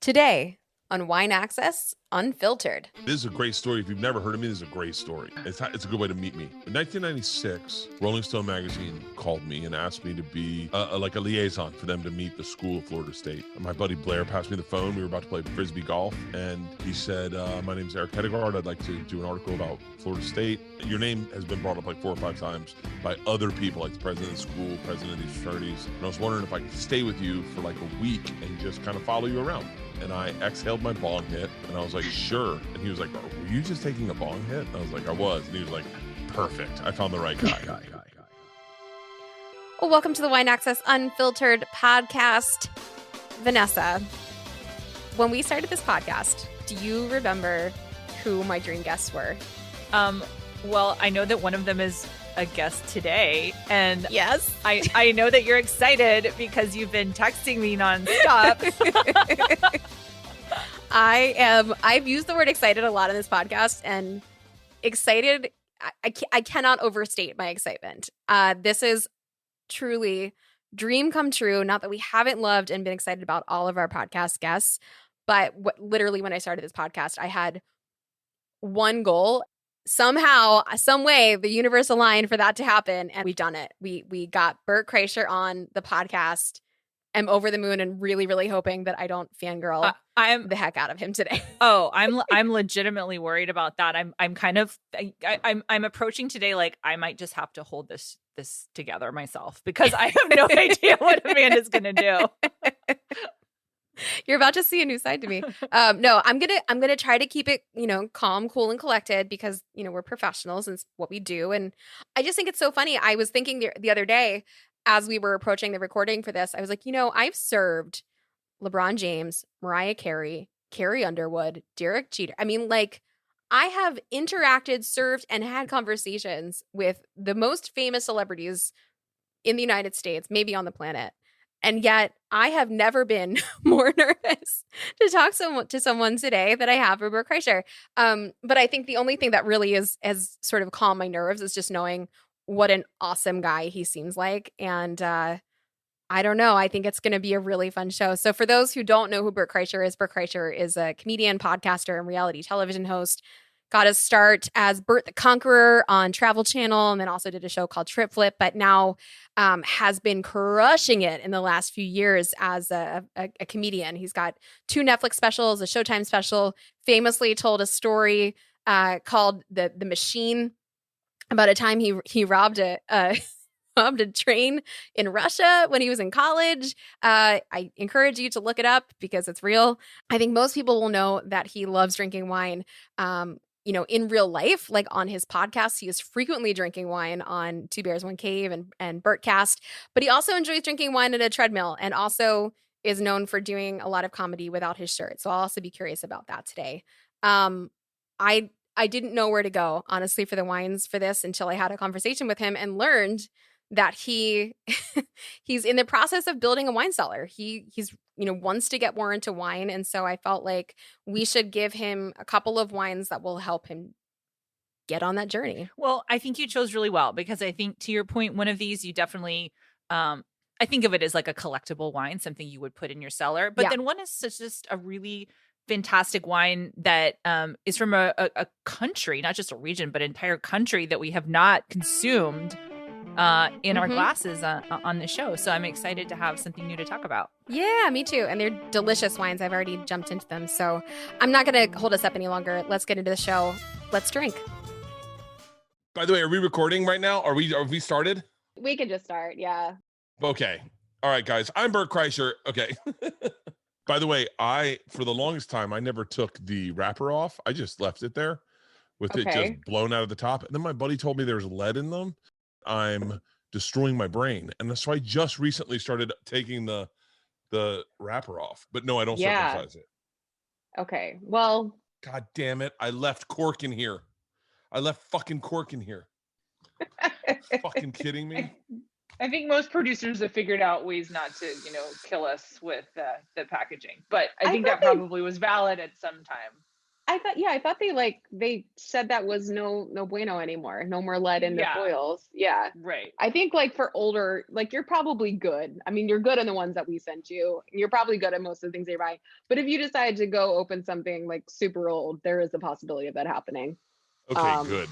Today on Wine Access Unfiltered. This is a great story. If you've never heard of me, this is a great story. It's a good way to meet me. In 1996, Rolling Stone magazine called me and asked me to be like a liaison for them to meet the school of Florida State. And my buddy Blair passed me the phone. We were about to play Frisbee golf. And he said, my name's Eric Hedegaard. I'd like to do an article about Florida State. Your name has been brought up like 4 or 5 times by other people, like the president of the school, president of these fraternities. And I was wondering if I could stay with you for like a week and just kind of follow you around. And I exhaled my bong hit, and I was like, sure. And he was like, were you just taking a bong hit? And I was like, I was. And he was like, perfect. I found the right guy. Well, welcome to the Wine Access Unfiltered podcast. Vanessa, when we started this podcast, do you remember who my dream guests were? Well, I know that one of them is a guest today, and yes, I know that you're excited because you've been texting me nonstop. I've used the word excited a lot in this podcast, and excited, I cannot overstate my excitement. This is truly dream come true. Not that we haven't loved and been excited about all of our podcast guests, but literally when I started this podcast, I had one goal. Somehow, some way, the universe aligned for that to happen, and we've done it. We got Bert Kreischer on the podcast. I'm over the moon and really, really hoping that I don't fangirl I'm the heck out of him today. Oh, I'm legitimately worried about that. I'm kind of I'm approaching today like I might just have to hold this together myself because I have no idea what Amanda's gonna do. You're about to see a new side to me. No, I'm gonna try to keep it, calm, cool, and collected because we're professionals and it's what we do. And I just think it's so funny. I was thinking the other day as we were approaching the recording for this, I was like, I've served LeBron James, Mariah Carey, Carrie Underwood, Derek Jeter. I mean, like, I have interacted, served, and had conversations with the most famous celebrities in the United States, maybe on the planet. And yet I have never been more nervous to talk to someone today that I have for Bert Kreischer. But I think the only thing that really has sort of calmed my nerves is just knowing what an awesome guy he seems like. And I don't know. I think it's going to be a really fun show. So for those who don't know who Bert Kreischer is a comedian, podcaster, and reality television host. Got his start as Bert the Conqueror on Travel Channel, and then also did a show called Trip Flip, but now has been crushing it in the last few years as a comedian. He's got 2 Netflix specials, a Showtime special, famously told a story called The Machine about a time he robbed a train in Russia when he was in college. I encourage you to look it up because it's real. I think most people will know that he loves drinking wine. In real life, like on his podcast, he is frequently drinking wine on Two Bears, One Cave and Bertcast, but he also enjoys drinking wine at a treadmill and also is known for doing a lot of comedy without his shirt. So I'll also be curious about that today. I didn't know where to go, honestly, for the wines for this until I had a conversation with him and learned that he's in the process of building a wine cellar. He's wants to get more into wine. And so I felt like we should give him a couple of wines that will help him get on that journey. Well, I think you chose really well because I think to your point, one of these you definitely, I think of it as like a collectible wine, something you would put in your cellar. But then one is just a really fantastic wine that is from a country, not just a region, but an entire country that we have not consumed in our glasses on the show. So I'm excited to have something new to talk about. Yeah, me too. And they're delicious wines. I've already jumped into them. So I'm not going to hold us up any longer. Let's get into the show. Let's drink. By the way, are we recording right now? Are we started? We can just start. Yeah. Okay. All right, guys. I'm Bert Kreischer. Okay. By the way, for the longest time, I never took the wrapper off. I just left it there with it just blown out of the top. And then my buddy told me there's lead in them. I'm destroying my brain. And so I just recently started taking the wrapper off. But no, I don't circumcise it. Okay. Well. God damn it. I left cork in here. I left fucking cork in here. Fucking kidding me? I think most producers have figured out ways not to, kill us with the packaging. But I think that probably was valid at some time. I thought they said that was no bueno anymore. No more lead in the foils. Yeah. Right. I think like for older, like you're probably good. I mean, you're good on the ones that we sent you. You're probably good at most of the things they buy. But if you decide to go open something like super old, there is a possibility of that happening. Okay, good.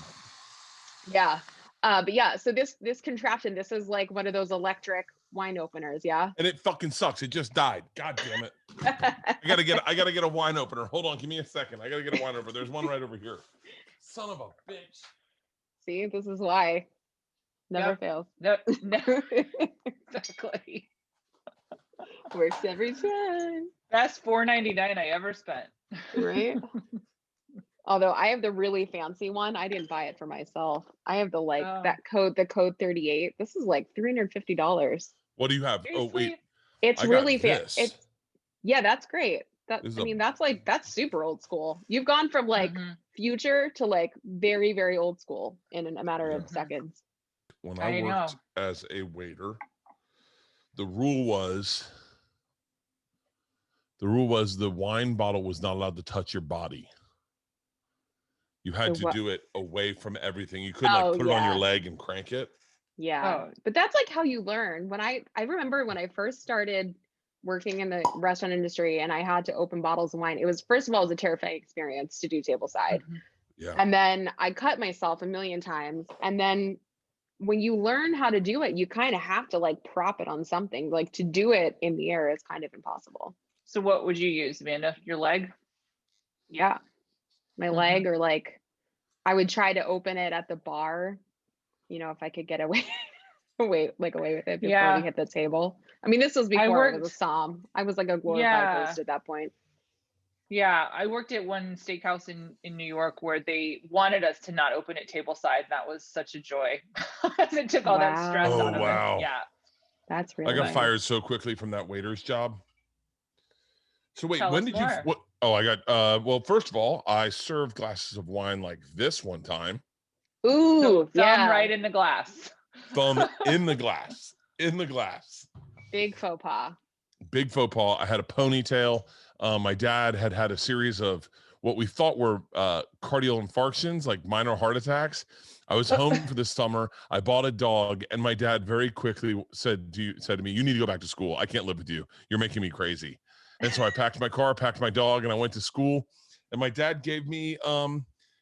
Yeah. But yeah, so this contraption, this is like one of those electric wine openers, yeah. And it fucking sucks. It just died. God damn it. I gotta get a wine opener. Hold on, give me a second. I gotta get a wine opener. There's one right over here. Son of a bitch. See, this is why. Never fails. No. Exactly. Works every time. Best $4.99 I ever spent. Right? Although I have the really fancy one. I didn't buy it for myself. I have the the code 38. This is like $350. What do you have? Seriously? Oh wait. It's really fancy. That's great. That's super old school. You've gone from like future to like very, very old school in a matter of seconds. When I worked as a waiter, the rule was the wine bottle was not allowed to touch your body. You had to do it away from everything. You couldn't like put it on your leg and crank it. Yeah. But that's like how you learn. When I remember when I first started working in the restaurant industry and I had to open bottles of wine, it was, first of all, it was a terrifying experience to do tableside. Yeah. And then I cut myself a million times. And then when you learn how to do it, you kind of have to like prop it on something. Like to do it in the air is kind of impossible. So what would you use, Amanda? Your leg? Yeah. My leg, or like I would try to open it at the bar, you know, if I could get away with it before we hit the table. I mean, this was before it was a SOM. I was like a glorified host at that point. Yeah, I worked at one steakhouse in New York where they wanted us to not open it tableside. And that was such a joy. It took all that stress out of it. Yeah. That's really I got fired so quickly from that waiter's job. So wait, when did you I got well, first of all, I served glasses of wine like this one time. Ooh, so thumb right in the glass. Thumb in the glass. In the glass. Big faux pas. Big faux pas. I had a ponytail. My dad had a series of what we thought were cardiac infarctions, like minor heart attacks. I was home for the summer. I bought a dog, and my dad very quickly said to me, "You need to go back to school. I can't live with you. You're making me crazy." And so I packed my car, packed my dog, and I went to school. And my dad gave me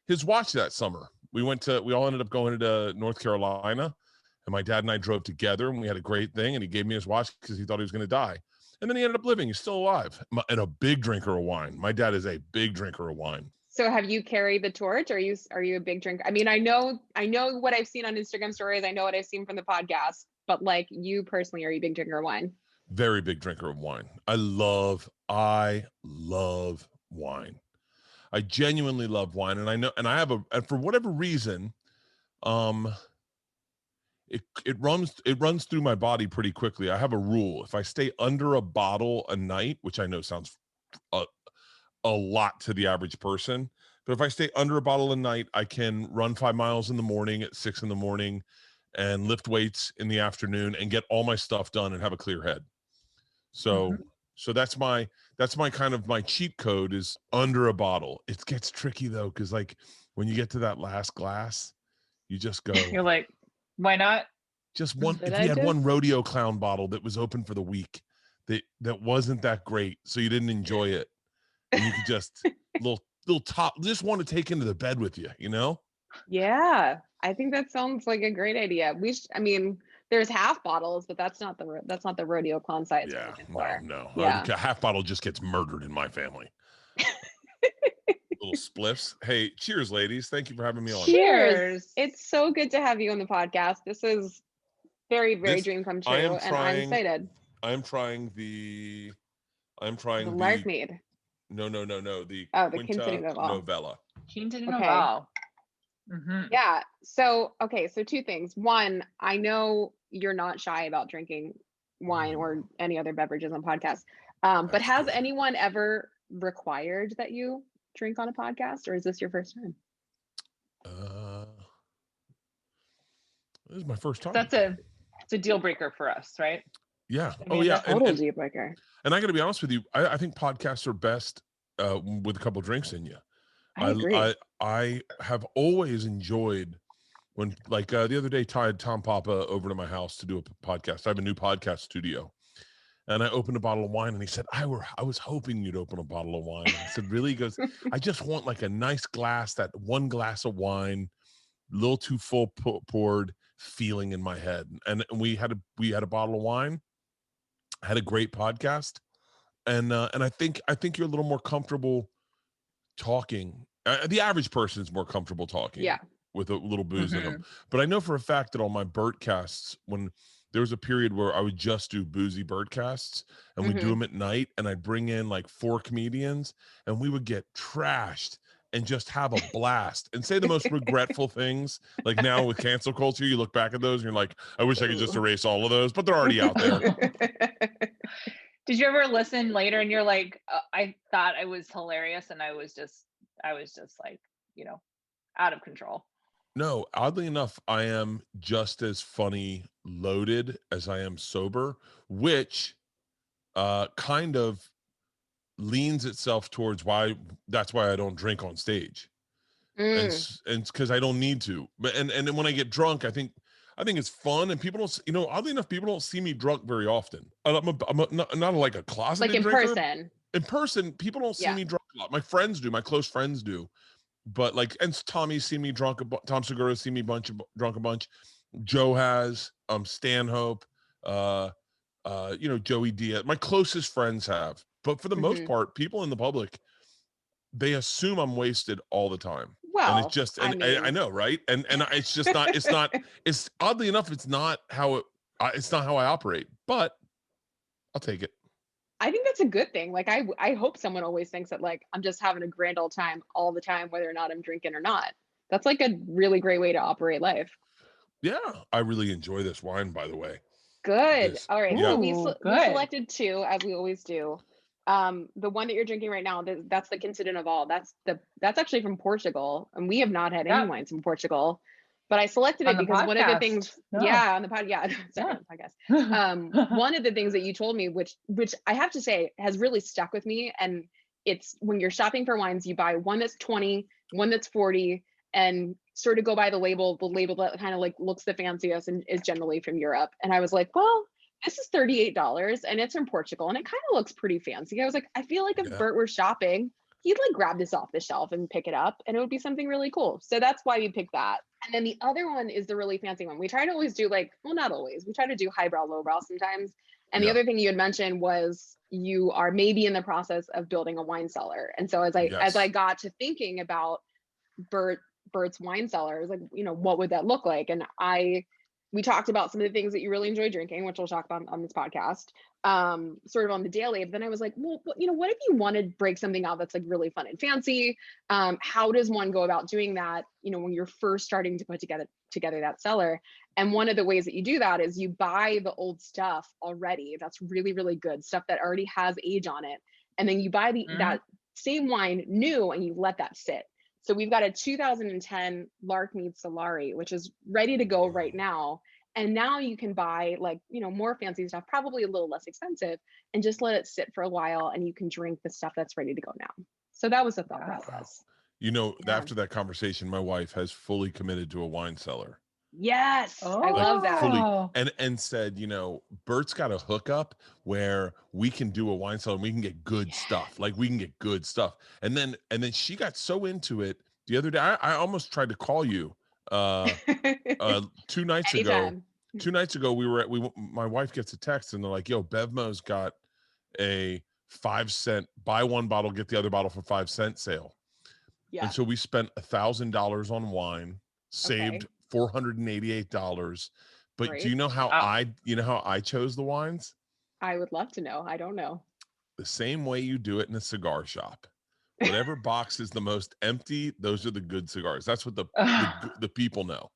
his watch that summer. We all ended up going to North Carolina, and my dad and I drove together, and we had a great thing. And he gave me his watch because he thought he was going to die. And then he ended up living. He's still alive and a big drinker of wine. My dad is a big drinker of wine. So have you carried the torch? Are you a big drinker? I mean, I know what I've seen on Instagram stories. I know what I've seen from the podcast, but like you personally, are you a big drinker of wine? Very big drinker of wine. I love wine. I genuinely love wine. And I know, and I have and for whatever reason, it runs through my body pretty quickly. I have a rule. If I stay under a bottle a night, which I know sounds a lot to the average person, but if I stay under a bottle a night, I can run 5 miles in the morning at 6 a.m. and lift weights in the afternoon and get all my stuff done and have a clear head. So that's my kind of my cheat code is under a bottle. It gets tricky though, because like when you get to that last glass, you just go. You're like, why not? Just one. If you had one rodeo clown bottle that was open for the week, that wasn't that great, so you didn't enjoy it, and you could just little top, just want to take into the bed with you, you know? Yeah, I think that sounds like a great idea. I mean, there's half bottles, but that's not the rodeo clown size. Yeah, no. Yeah. A half bottle just gets murdered in my family. Little spliffs. Hey, cheers, ladies. Thank you for having me on. Cheers. It's so good to have you on the podcast. This is very, very dream come true, and I'm excited. I'm trying the Lark Mead. No. The Quinta Novella. Quinta Novella. Yeah. So two things. One, I know you're not shy about drinking wine or any other beverages on podcasts. But has anyone ever required that you drink on a podcast, or is this your first time? This is my first time. It's a deal breaker for us, right? Yeah. I mean, total deal breaker. And I got to be honest with you, I think podcasts are best with a couple drinks in you. I agree. I have always enjoyed when, like, the other day, I had Tom Papa over to my house to do a podcast. I have a new podcast studio, and I opened a bottle of wine, and he said, I was hoping you'd open a bottle of wine. I said, really? He goes, I just want like a nice glass, that one glass of wine, a little too full poured feeling in my head. And we had a bottle of wine, had a great podcast, and I think you're a little more comfortable talking. The average person is more comfortable talking with a little booze in them. But I know for a fact that on my Bert casts, when there was a period where I would just do boozy Bert casts, and we'd do them at night, and I'd bring in like 4 comedians, and we would get trashed and just have a blast and say the most regretful things. Like now with cancel culture, you look back at those and you're like, I wish I could just erase all of those, but they're already out there. Did you ever listen later and you're like, I thought I was hilarious and I was just like, out of control? No, oddly enough, I am just as funny loaded as I am sober, which kind of leans itself towards that's why I don't drink on stage. And because I don't need to. But and then when I get drunk, I think it's fun, and people don't, oddly enough, people don't see me drunk very often. I'm not like a closeted like in drinker. person. In person, people don't see me drunk a lot. My friends do, my close friends do. But like, and Tommy's seen me drunk. Tom Segura seen me drunk a bunch. Joe has, Stanhope, Joey Diaz. My closest friends have. But for the most part, people in the public, they assume I'm wasted all the time. Well, and it's just, I know, right? And it's just not. It's oddly enough, it's not how I operate. But I'll take it. I think that's a good thing. Like, I hope someone always thinks that, like, I'm just having a grand old time all the time, whether or not I'm drinking or not. That's like a really great way to operate life. Yeah, I really enjoy this wine, by the way. Good. All right. Yeah. So we selected 2, as we always do. The one that you're drinking right now, that's the Kidnapping. That's actually from Portugal, and we have not had any wines from Portugal. But I selected it because one of the things, on the podcast, one of the things that you told me, which I have to say has really stuck with me, and it's when you're shopping for wines, you buy one that's 20, one that's 40, and sort of go by the label that kind of like looks the fanciest and is generally from Europe. And I was like, well, this is $38 and it's from Portugal and it kind of looks pretty fancy. I was like, I feel like if Bert were shopping, he'd like grab this off the shelf and pick it up and it would be something really cool. So that's why we picked that. And then the other one is the really fancy one. We try to always do not always. We try to do highbrow, lowbrow sometimes. And the other thing you had mentioned was you are maybe in the process of building a wine cellar. And so as I got to thinking about Bert's wine cellar, I was like, what would that look like? And we talked about some of the things that you really enjoy drinking, which we'll talk about on this podcast, sort of on the daily. But then I was like, well, what if you want to break something out that's like really fun and fancy? How does one go about doing that, when you're first starting to put together that cellar? And one of the ways that you do that is you buy the old stuff already. That's really, really good stuff that already has age on it. And then you buy that same wine new and you let that sit. So we've got a 2010 Larkmead Solari, which is ready to go right now. And now you can buy more fancy stuff, probably a little less expensive, and just let it sit for a while and you can drink the stuff that's ready to go now. So that was the thought process. After that conversation, my wife has fully committed to a wine cellar. Yes. I love that. Fully, and said, Bert's got a hookup where we can do a wine cellar and we can get good stuff. Like we can get good stuff. And then she got so into it the other day. I almost tried to call you 2 nights ago. 2 nights ago, my wife gets a text and they're like, yo, Bevmo's got a 5-cent buy one bottle, get the other bottle for 5 cent sale. Yeah. And so we spent $1,000 on wine, saved $488. But Great. Do you know how I chose the wines? I would love to know. I don't know. The same way you do it in a cigar shop. Whatever box is the most empty, those are the good cigars. That's what the people know.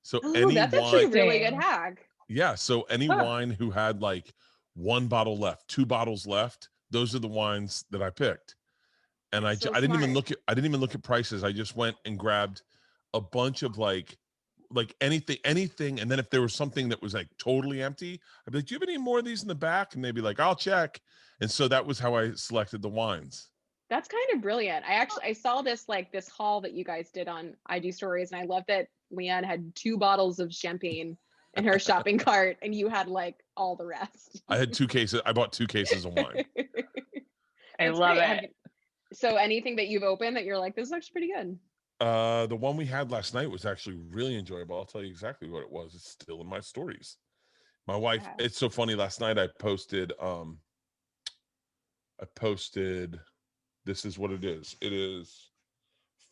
So that's actually a really good hack. Yeah. So any wine who had like 1 bottle left, 2 bottles left, those are the wines that I picked. And I didn't even look at prices. I just went and grabbed a bunch of like anything. And then if there was something that was like totally empty, I'd be like, do you have any more of these in the back? And they'd be like, I'll check. And so that was how I selected the wines. That's kind of brilliant. I saw this haul that you guys did on IG stories, and I love that Leanne had 2 bottles of champagne in her shopping cart, and you had like all the rest. I had 2 cases. I bought 2 cases of wine. I love it. So anything that you've opened that you're like, this is actually pretty good? The one we had last night was actually really enjoyable. I'll tell you exactly what it was. It's still in my stories. My wife, it's so funny. Last night I posted, this is what it is. It is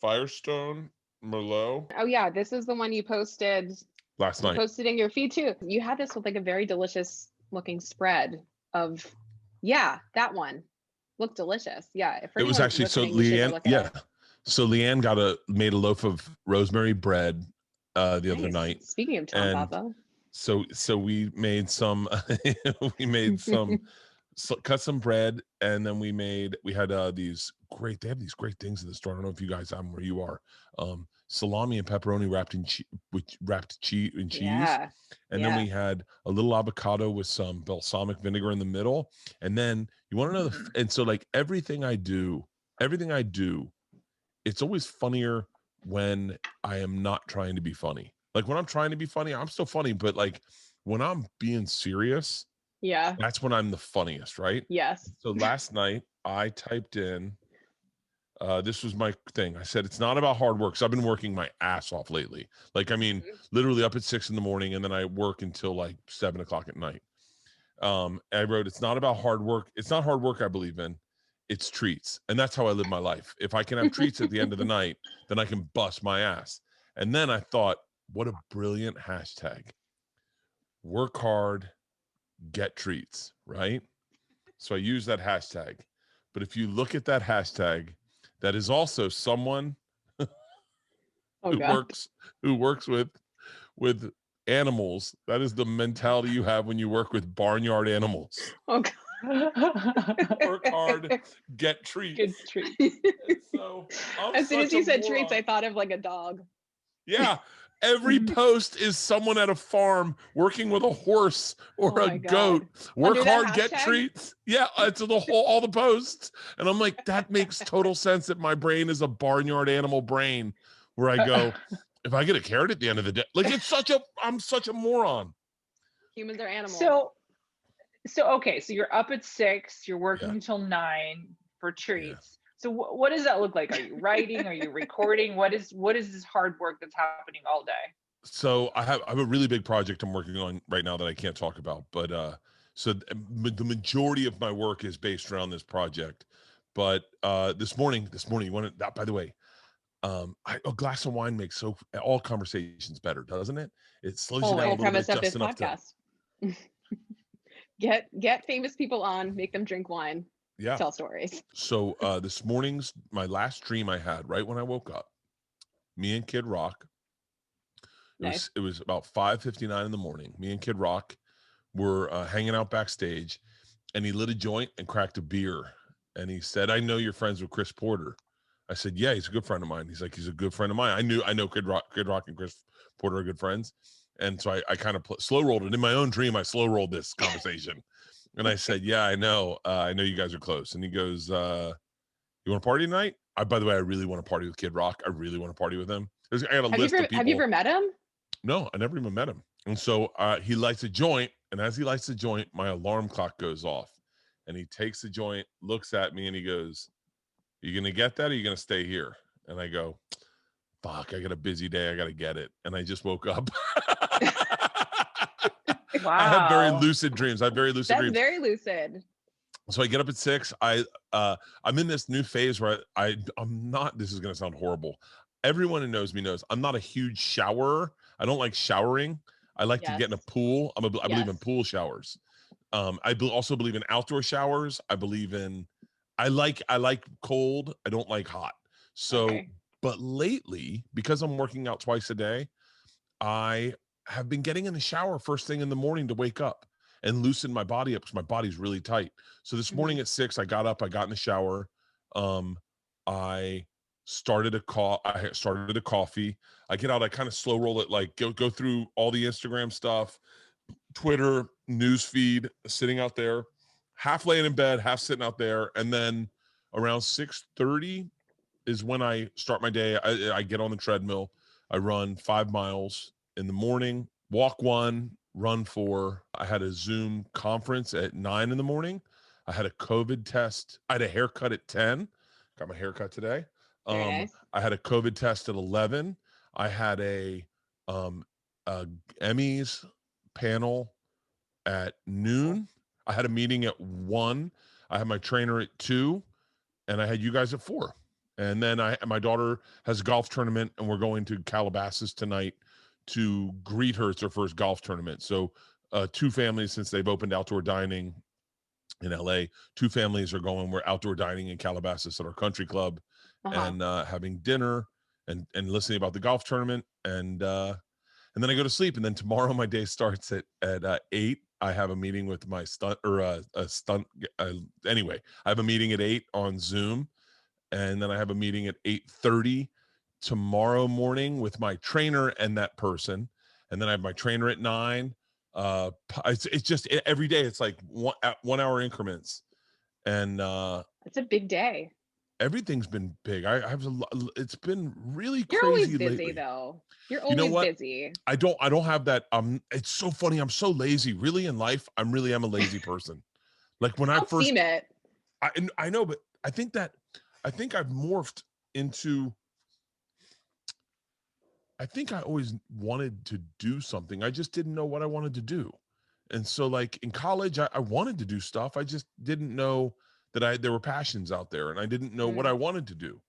Firestone Merlot. Oh yeah, this is the one you posted last night. You posted in your feed too. You had this with like a very delicious looking spread of, that one looked delicious. Yeah, it was actually so Leanne. Yeah, so Leanne made a loaf of rosemary bread the other night. Speaking of Tom Papa. So we made some. Cut some bread, and then we had they have these great things in the store. I don't know if you guys have them where you are. Salami and pepperoni wrapped in cheese, and then we had a little avocado with some balsamic vinegar in the middle. And then you want to know and so like everything I do, it's always funnier when I am not trying to be funny. Like when I'm trying to be funny, I'm still funny, but like when I'm being serious, that's when I'm the funniest, right? Yes. So last night I typed in, this was my thing. I said, it's not about hard work. So I've been working my ass off lately. Like, I mean, literally up at 6 a.m, and then I work until like 7 o'clock at night. I wrote, it's not about hard work. It's not hard work I believe in. It's treats. And that's how I live my life. If I can have treats at the end of the night, then I can bust my ass. And then I thought, what a brilliant hashtag. Work hard, get treats, right? So I use that hashtag. But if you look at that hashtag, that is also someone who works with animals. That is the mentality you have when you work with barnyard animals. Oh God. Work hard, get treats. Good treats. So as soon as you said treats, I thought of like a dog. Yeah. Every post is someone at a farm working with a horse or a goat. Work hard, get treats. Yeah, it's all the posts. And I'm like, that makes total sense that my brain is a barnyard animal brain where I go, if I get a carrot at the end of the day, like I'm such a moron. Humans are animals. So okay, so you're up at 6, you're working until 9 for treats. Yeah. So what does that look like? Are you writing? Are you recording? What is this hard work that's happening all day? So I have a really big project I'm working on right now that I can't talk about. But so the majority of my work is based around this project. But this morning, you want to, by the way, a glass of wine makes all conversations better, doesn't it? It slows you down a little bit, just enough podcast. Get famous people on, make them drink wine. Yeah. Tell stories. So this morning's my last dream I had right when I woke up. Me and Kid Rock. It was about 5:59 in the morning. Me and Kid Rock were hanging out backstage, and he lit a joint and cracked a beer. And he said, "I know you're friends with Chris Porter." I said, "Yeah, he's a good friend of mine." He's like, "He's a good friend of mine." I know Kid Rock and Chris Porter are good friends. And so I kind of slow rolled it in my own dream. I slow rolled this conversation. And I said, "Yeah, I know you guys are close." And he goes, "You want to party tonight?" By the way, I really want to party with Kid Rock. I really want to party with him. I got a list of people. Have you ever met him? No, I never even met him. And so he lights a joint. And as he lights the joint, my alarm clock goes off. And he takes the joint, looks at me, and he goes, "Are you going to get that, or are you going to stay here?" And I go, "Fuck, I got a busy day. I got to get it." And I just woke up. Wow. I have very lucid dreams. That's dreams. Very lucid. So I get up at 6. I'm in this new phase where I'm not, this is going to sound horrible. Everyone who knows me knows I'm not a huge showerer. I don't like showering. I like to get in a pool. I believe in pool showers. I also believe in outdoor showers. I like cold. I don't like hot. So, but lately, because I'm working out twice a day, I have been getting in the shower first thing in the morning to wake up and loosen my body up because my body's really tight. So this morning at 6, I got up, I got in the shower. I started a coffee. I get out, I kind of slow roll it, like go through all the Instagram stuff, Twitter, news feed, sitting out there, half laying in bed, half sitting out there. And then around 6:30 is when I start my day. I get on the treadmill. I run 5 miles in the morning, walk 1, run 4. I had a Zoom conference at 9 in the morning. I had a COVID test. I had a haircut at 10. Got my haircut today. Very nice. I had a COVID test at 11. I had a Emmys panel at noon. I had a meeting at 1. I had my trainer at 2, and I had you guys at 4. And then my daughter has a golf tournament, and we're going to Calabasas tonight to greet her. It's her first golf tournament. So 2 families, since they've opened outdoor dining in LA, 2 families are going. We're outdoor dining in Calabasas at our country club, and having dinner and listening about the golf tournament, and then I go to sleep. And then tomorrow my day starts at 8. I have a meeting with my stunt anyway, I have a meeting at 8 on Zoom, and then I have a meeting at 8:30 tomorrow morning with my trainer and that person, and then I have my trainer at 9. It's just every day. It's like 1 hour increments, and it's a big day. Everything's been big. I have it's been really You're crazy always busy lately. though. You're always busy. I don't have that. It's so funny. I'm so lazy. Really, in life, I really am a lazy person. Like when I first seen it. I know, but I think I've morphed into. I think I always wanted to do something. I just didn't know what I wanted to do. And so like in college, I wanted to do stuff. I just didn't know that there were passions out there, and I didn't know what I wanted to do.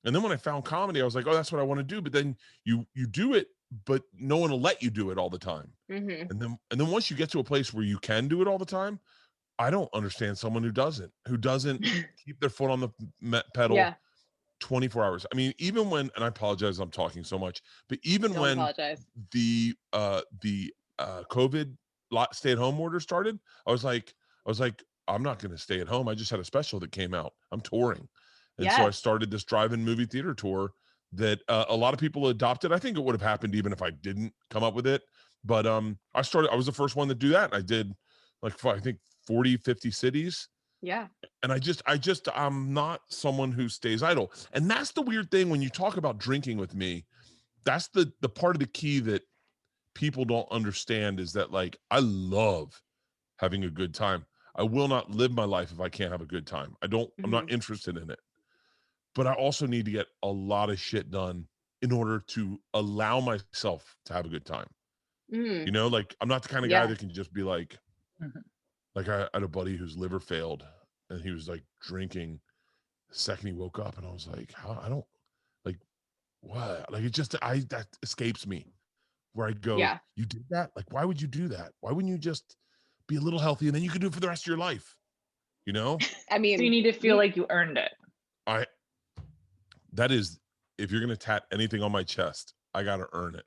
And then when I found comedy, I was like, oh, that's what I want to do. But then you do it, but no one will let you do it all the time. And then once you get to a place where you can do it all the time, I don't understand someone who doesn't keep their foot on the pedal 24 hours. I mean, even when, and I apologize, I'm talking so much, but even when the COVID stay-at-home order started, I was like, I'm not going to stay at home. I just had a special that came out. I'm touring. And so I started this drive-in movie theater tour that a lot of people adopted. I think it would have happened even if I didn't come up with it. But I was the first one to do that. And I did like, I think 40, 50 cities. Yeah. And I'm not someone who stays idle. And that's the weird thing when you talk about drinking with me. That's the part of the key that people don't understand, is that like, I love having a good time. I will not live my life if I can't have a good time. I'm not interested in it. But I also need to get a lot of shit done in order to allow myself to have a good time. You know, like I'm not the kind of guy that can just be like, like I had a buddy whose liver failed, and he was like drinking the second he woke up, and I was like, how? I don't like what? Like that escapes me. Where I go, you did that? Like, why would you do that? Why wouldn't you just be a little healthy and then you could do it for the rest of your life? You know? I mean, so you need to feel like you earned it. That is, if you're going to tat anything on my chest, I got to earn it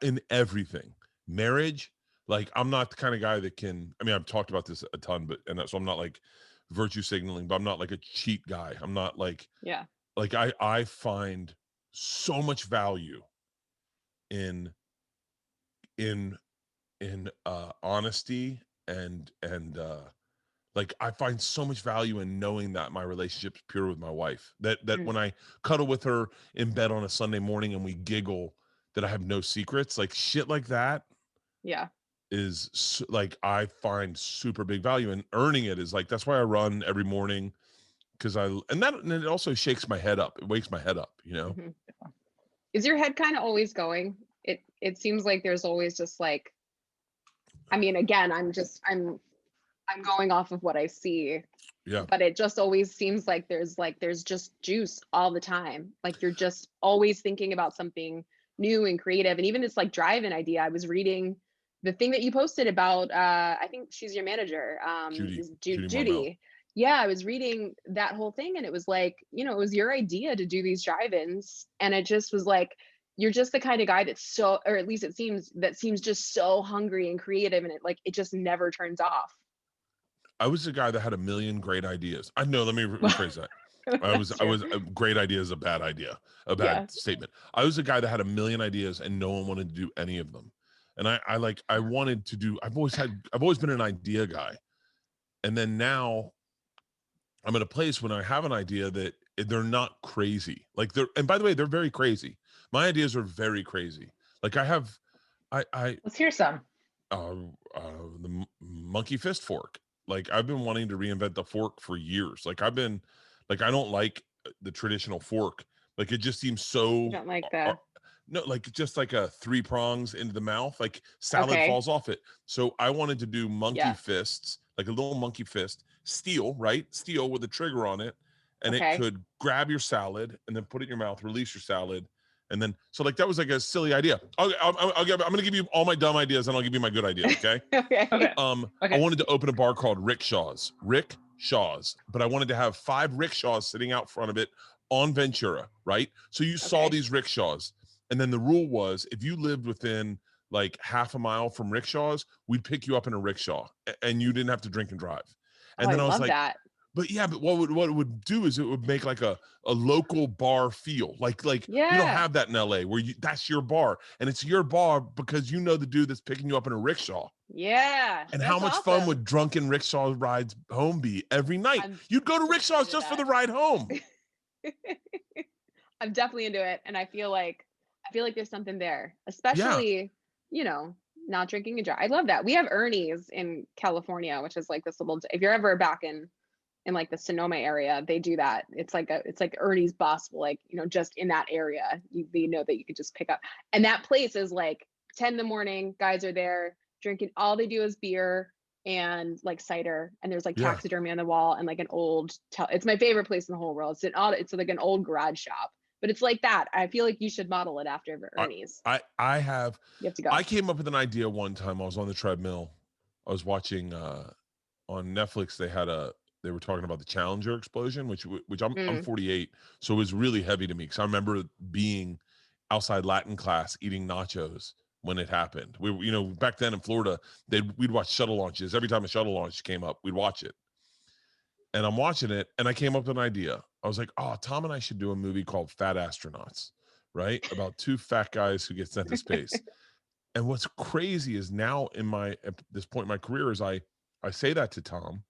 in everything. Marriage, like I'm not the kind of guy that can, I mean, I've talked about this a ton, so I'm not like virtue signaling, but I'm not like a cheat guy. I'm not like, like I find so much value in honesty and like I find so much value in knowing that my relationship's pure with my wife, that when I cuddle with her in bed on a Sunday morning and we giggle, that I have no secrets, like shit like that is like I find super big value, and earning it is like, that's why I run every morning, because and it also shakes my head up, it wakes my head up, you know. Is your head kind of always going? It seems like there's always just like, I mean, again, I'm going off of what I see. Yeah. But it just always seems like there's just juice all the time. Like you're just always thinking about something new and creative. And even this like drive-in idea, I was reading the thing that you posted about, I think she's your manager, Judy. Yeah, I was reading that whole thing, and it was like, you know, it was your idea to do these drive-ins, and it just was like, you're just the kind of guy that's so, or at least it seems just so hungry and creative, and it just never turns off. I was the guy that had a million great ideas. I know, let me rephrase that. I was a great idea is a bad idea, a bad statement. I was the guy that had a million ideas and no one wanted to do any of them. And I wanted to do, I've always been an idea guy. And then now I'm at a place when I have an idea that they're not crazy. Like and by the way, they're very crazy. My ideas are very crazy. Like Let's hear some. The monkey fist fork. Like I've been wanting to reinvent the fork for years. Like I don't like the traditional fork. Like it just seems so. You don't like that? No, like just like a 3 prongs into the mouth, like salad falls off it. So I wanted to do monkey fists, like a little monkey fist, steel, right? Steel with a trigger on it, and it could grab your salad and then put it in your mouth, release your salad, and then so like that was like a silly idea. I'm gonna give you all my dumb ideas, and I'll give you my good idea. Okay. Okay. I wanted to open a bar called Rickshaws, but I wanted to have 5 rickshaws sitting out front of it on Ventura, right? So you saw these rickshaws. And then the rule was if you lived within like half a mile from rickshaws, we'd pick you up in a rickshaw and you didn't have to drink and drive. And then I was like, but what it would do is it would make like a local bar feel like you don't have that in LA where that's your bar and it's your bar because you know the dude that's picking you up in a rickshaw. Yeah. And how much fun would drunken rickshaw rides home be every night? You'd go to rickshaws just for the ride home. I'm definitely into it. And I feel like there's something there, especially, not drinking and drive. I love that. We have Ernie's in California, which is like this little, if you're ever back in like the Sonoma area, they do that. It's like Ernie's bus, like, just in that area, they know that you could just pick up. And that place is like 10 in the morning, guys are there drinking. All they do is beer and like cider. And there's like taxidermy on the wall and like an old, it's my favorite place in the whole world. It's like an old garage shop. But it's like that. I feel like you should model it after Ernie's. I have. You have to go. I came up with an idea one time. I was on the treadmill. I was watching on Netflix. They were talking about the Challenger explosion, which I'm 48, so it was really heavy to me because I remember being outside Latin class eating nachos when it happened. We back then in Florida, we'd watch shuttle launches. Every time a shuttle launch came up, we'd watch it. And I'm watching it, and I came up with an idea. I was like, Tom and I should do a movie called Fat Astronauts, right? About 2 fat guys who get sent to space. And what's crazy is now at this point in my career is I say that to Tom,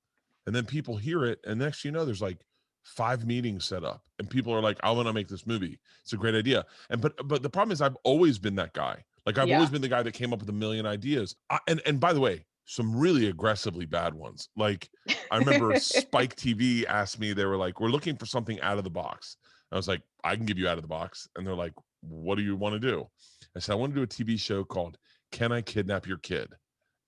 and then people hear it, and next you know, there's like 5 meetings set up, and people are like, I want to make this movie. It's a great idea. And but the problem is I've always been that guy. Like I've always been the guy that came up with a million ideas. And by the way, some really aggressively bad ones. Like I remember Spike TV asked me, they were like, we're looking for something out of the box. I was like, I can give you out of the box. And they're like, what do you want to do? I said, I want to do a TV show called Can I Kidnap Your Kid?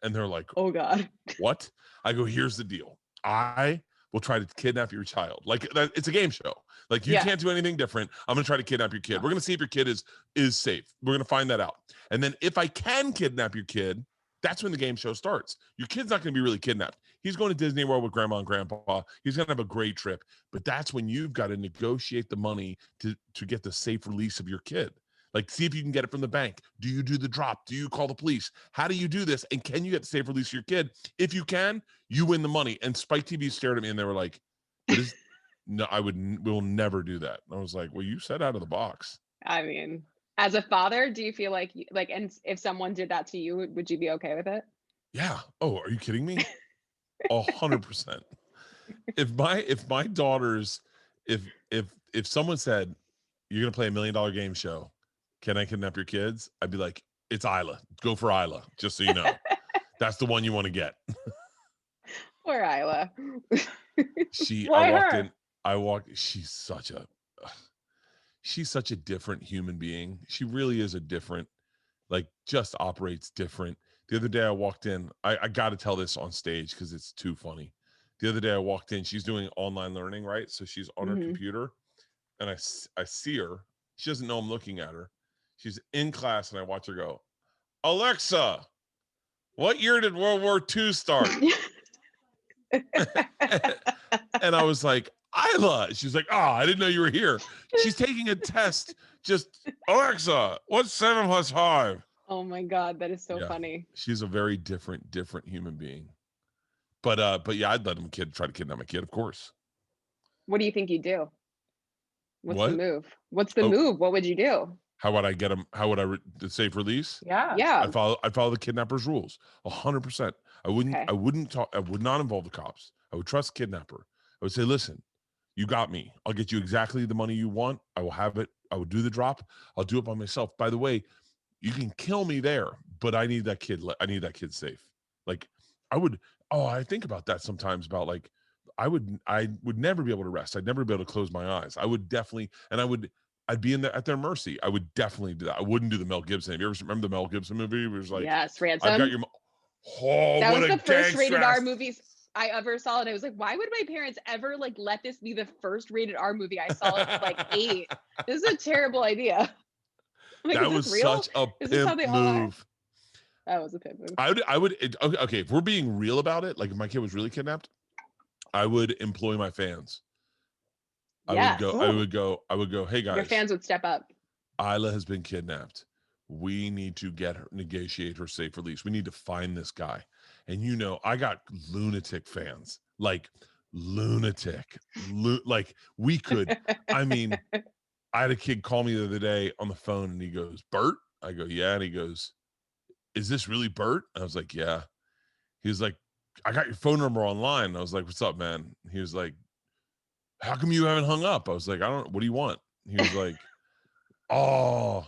And they're like, oh God, what? I go, here's the deal. I will try to kidnap your child. Like it's a game show. Like you can't do anything different. I'm going to try to kidnap your kid. We're going to see if your kid is safe. We're going to find that out. And then if I can kidnap your kid, that's when the game show starts. Your kid's not going to be really kidnapped. He's going to Disney World with grandma and grandpa. He's going to have a great trip. But that's when you've got to negotiate the money to get the safe release of your kid. Like, see if you can get it from the bank. Do you do the drop? Do you call the police? How do you do this? And can you get the safe release of your kid? If you can, you win the money. And Spike TV stared at me and they were like, no, we'll never do that. And I was like, well, you said out of the box. I mean, as a father, do you feel like and if someone did that to you, would you be okay with it? Yeah. Oh, are you kidding me? 100%. If my daughters, if someone said, you're going to play $1 million game show, can I kidnap your kids? I'd be like, it's Isla. Go for Isla, just so you know. That's the one you want to get. Poor Isla. She's such a different human being. She really is a different, like, just operates different. The other day I walked in, I got to tell this on stage because it's too funny. The other day I walked in, she's doing online learning, right? So she's on her computer and I see her. She doesn't know I'm looking at her. She's in class and I watch her go, Alexa, what year did World War II start? And I was like, Isla. She's like, I didn't know you were here. She's taking a test. Just, Alexa, what's 7 + 5? Oh my God, that is so funny. She's a very different human being. But yeah, I'd let him try to kidnap my kid, of course. What do you think you'd do? What's the move? What's the move? What would you do? How would I get him? How would the safe release? Yeah. I follow the kidnapper's rules 100%. I would not involve the cops. I would trust kidnapper. I would say, listen, you got me. I'll get you exactly the money you want. I will have it. I will do the drop. I'll do it by myself. By the way, you can kill me there, but I need that kid. I need that kid safe. Like I think about that sometimes about like, I would never be able to rest. I'd never be able to close my eyes. I would definitely, and I'd be at their mercy. I would definitely do that. I wouldn't do the Mel Gibson. Have you ever remember the Mel Gibson movie? It was like, yes, Ransom. I've got your, that what was a the first rated R gangster. movies I ever saw. And I was like, why would my parents ever like let this be the first rated R movie I saw at like 8? This is a terrible idea. Like, That was such a pimp move. That was a pimp move. I would okay, if we're being real about it, like if my kid was really kidnapped, I would employ my fans. Yes. I would go, hey guys. Your fans would step up. Isla has been kidnapped. We need to negotiate her safe release. We need to find this guy. And you know, I got lunatic fans, like lunatic, like we could, I mean, I had a kid call me the other day on the phone and he goes, Bert? I go, yeah. And he goes, is this really Bert? I was like, yeah. He was like, I got your phone number online. I was like, what's up, man? He was like, how come you haven't hung up? I was like, I don't, what do you want? He was like, oh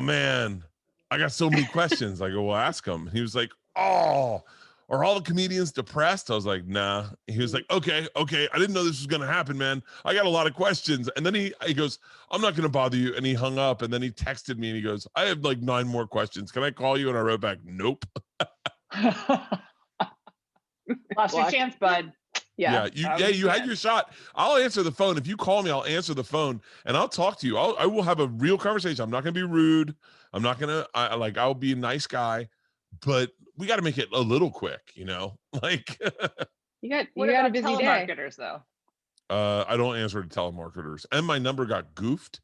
man, I got so many questions. I go, well, ask him. He was like, oh, are all the comedians depressed? I was like, nah. He was like, okay. I didn't know this was going to happen, man. I got a lot of questions. And then he goes, I'm not going to bother you. And he hung up. And then he texted me and he goes, I have like 9 more questions. Can I call you? And I wrote back, nope. Lost your chance, bud. Yeah, you had your shot. I'll answer the phone. If you call me, I'll answer the phone and I'll talk to you. I will have a real conversation. I'm not going to be rude. I'm not going to, I'll be a nice guy, but we got to make it a little quick, you know, like. you got a busy telemarketers day. Though. I don't answer to telemarketers and my number got goofed.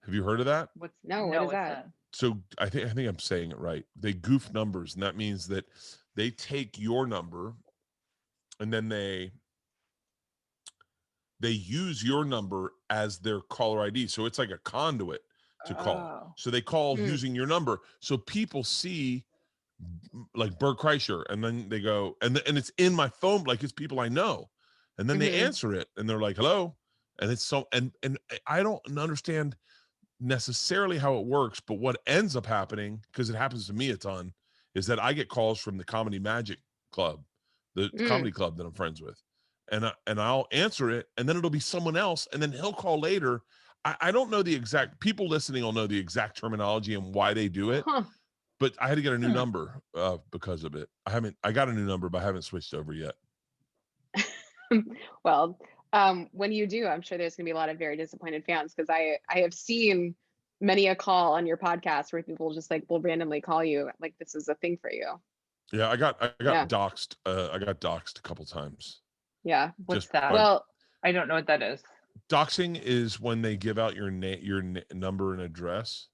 Have you heard of that? What is that? So I think I'm saying it right. They goof numbers. And that means that they take your number and then they use your number as their caller ID. So it's like a conduit to call. So they call using your number. So people see like Bert Kreischer and then they go, and it's in my phone, like it's people I know. And then they answer it and they're like, hello. And it's so, and I don't understand necessarily how it works, but what ends up happening, because it happens to me a ton, is that I get calls from the Comedy Magic Club, the comedy club that I'm friends with. And I'll answer it and then it'll be someone else. And then he'll call later. I don't know the exact, people listening will know the exact terminology and why they do it, but I had to get a new number because of it. I got a new number, but I haven't switched over yet. Well, when you do, I'm sure there's gonna be a lot of very disappointed fans because I have seen many a call on your podcast where people just like will randomly call you like this is a thing for you. Yeah, I got doxed. I got doxed a couple times. Yeah. What's that? Well, I don't know what that is. Doxing is when they give out your number and address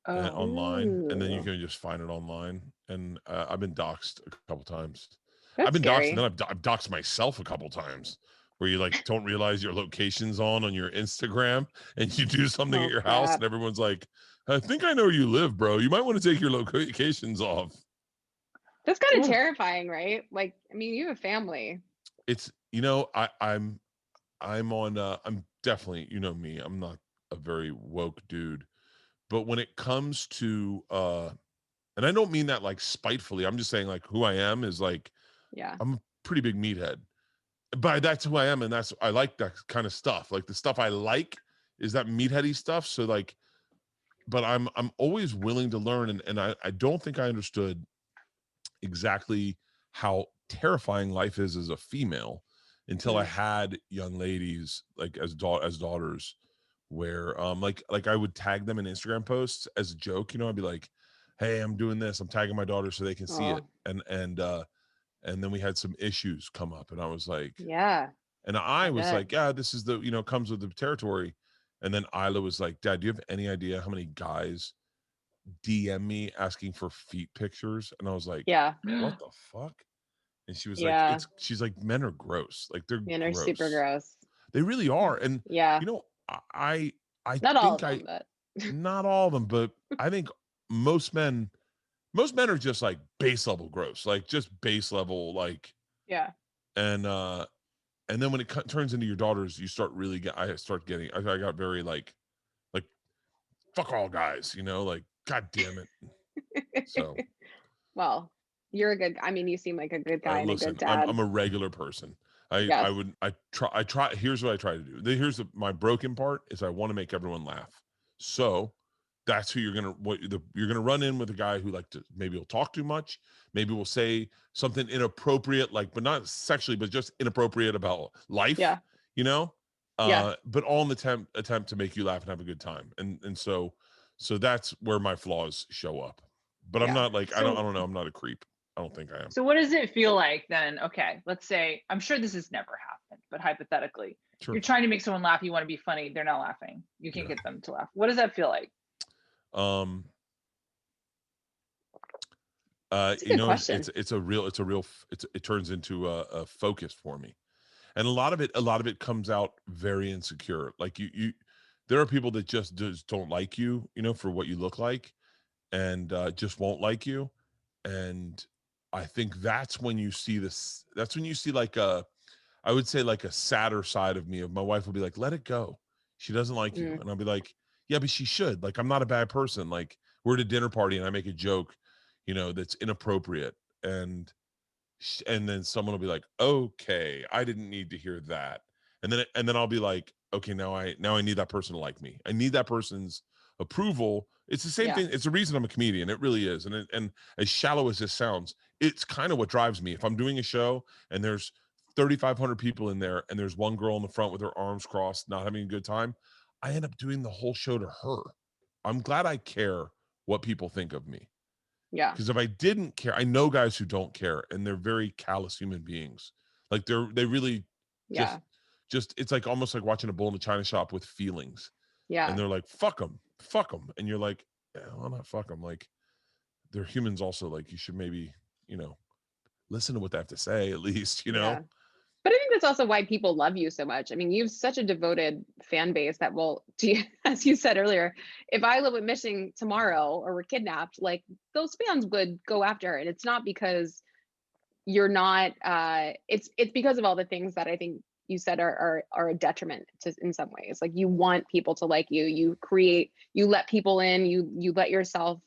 online, and then you can just find it online. And I've been doxed a couple times. I've been doxed, and then I've doxed myself a couple times, where you like don't realize your location's on your Instagram, and you do something at your house, and everyone's like, "I think I know where you live, bro. You might want to take your locations off." That's kind of terrifying, right? Like, I mean, you have a family. It's, you know, I'm on, I'm definitely, you know me, I'm not a very woke dude, but when it comes to, and I don't mean that like spitefully, I'm just saying like who I am is like, I'm a pretty big meathead, but that's who I am. And I like that kind of stuff. Like the stuff I like is that meatheady stuff. So like, but I'm always willing to learn. And I don't think I understood exactly how terrifying life is as a female until I had young ladies like as daughters where like I would tag them in Instagram posts as a joke, you know, I'd be like, hey, I'm doing this, I'm tagging my daughter so they can see it. And then we had some issues come up and I was like, and I was like, yeah, this is the, you know, comes with the territory. And then Isla was like, Dad, do you have any idea how many guys DM me asking for feet pictures? And I was like, what the fuck? And she was like, she's like, men are gross. Like men are super gross. They really are. And you know, I not all of them, but not all of them, but I think most men are just like base level gross, like just base level, like and And then when it turns into your daughters, you start really I got very like fuck all guys, like god damn it. So Well, you're a good, I mean, you seem like a good guy and a listen, good dad. I'm a regular person. I Yes. try. Here's what I try to do. My broken part is I want to make everyone laugh. So that's who you're gonna run in with a guy who maybe will talk too much, maybe will say something inappropriate, but not sexually, but just inappropriate about life. Yeah. But all in the attempt to make you laugh and have a good time. And so that's where my flaws show up. But I'm not I don't know, I'm not a creep. I don't think I am. So what does it feel like then? Okay, let's say, I'm sure this has never happened, but hypothetically, Sure. You're trying to make someone laugh, you want to be funny, they're not laughing. You can't get them to laugh. What does that feel like? Question. It turns into a focus for me. And a lot of it comes out very insecure. Like there are people that just don't like you, for what you look like, and just won't like you. And I think that's when you see this. That's when you see I would say a sadder side of me. Of my wife will be like, "Let it go. She doesn't like you," and I'll be like, "Yeah, but she should. I'm not a bad person. We're at a dinner party and I make a joke, that's inappropriate, and then someone will be like, okay, I didn't need to hear that. And then I'll be like, okay, now I need that person to like me. I need that person's approval. It's the same thing. It's the reason I'm a comedian. It really is. And as shallow as this sounds, it's kind of what drives me. If I'm doing a show and there's 3,500 people in there and there's one girl in the front with her arms crossed, not having a good time, I end up doing the whole show to her. I'm glad I care what people think of me. Yeah. Because if I didn't care, I know guys who don't care, and they're very callous human beings. They really just it's almost like watching a bull in a china shop with feelings. Yeah. And they're like, fuck them. And you're like, yeah, well, not fuck them. They're humans also. You should maybe, listen to what they have to say at least, Yeah. But I think that's also why people love you so much. I mean, you have such a devoted fan base that will, as you said earlier, if I live with Missing tomorrow or were kidnapped, those fans would go after her. And it's not because you're not, it's because of all the things that I think you said are a detriment to, in some ways. You want people to like you, you let people in, you let yourself,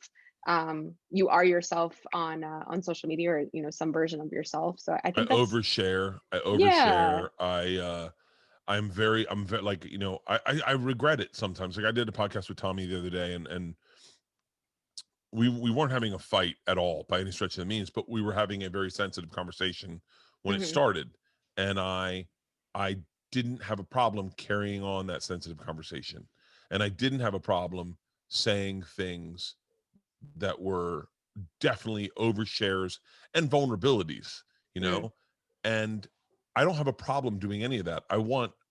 you are yourself on social media, or some version of yourself. So I think I overshare. I'm very I regret it sometimes. I did a podcast with Tommy the other day, and we weren't having a fight at all by any stretch of the means, but we were having a very sensitive conversation when it started, and I didn't have a problem carrying on that sensitive conversation, and I didn't have a problem saying things that were definitely overshares and vulnerabilities, and I don't have a problem doing any of that.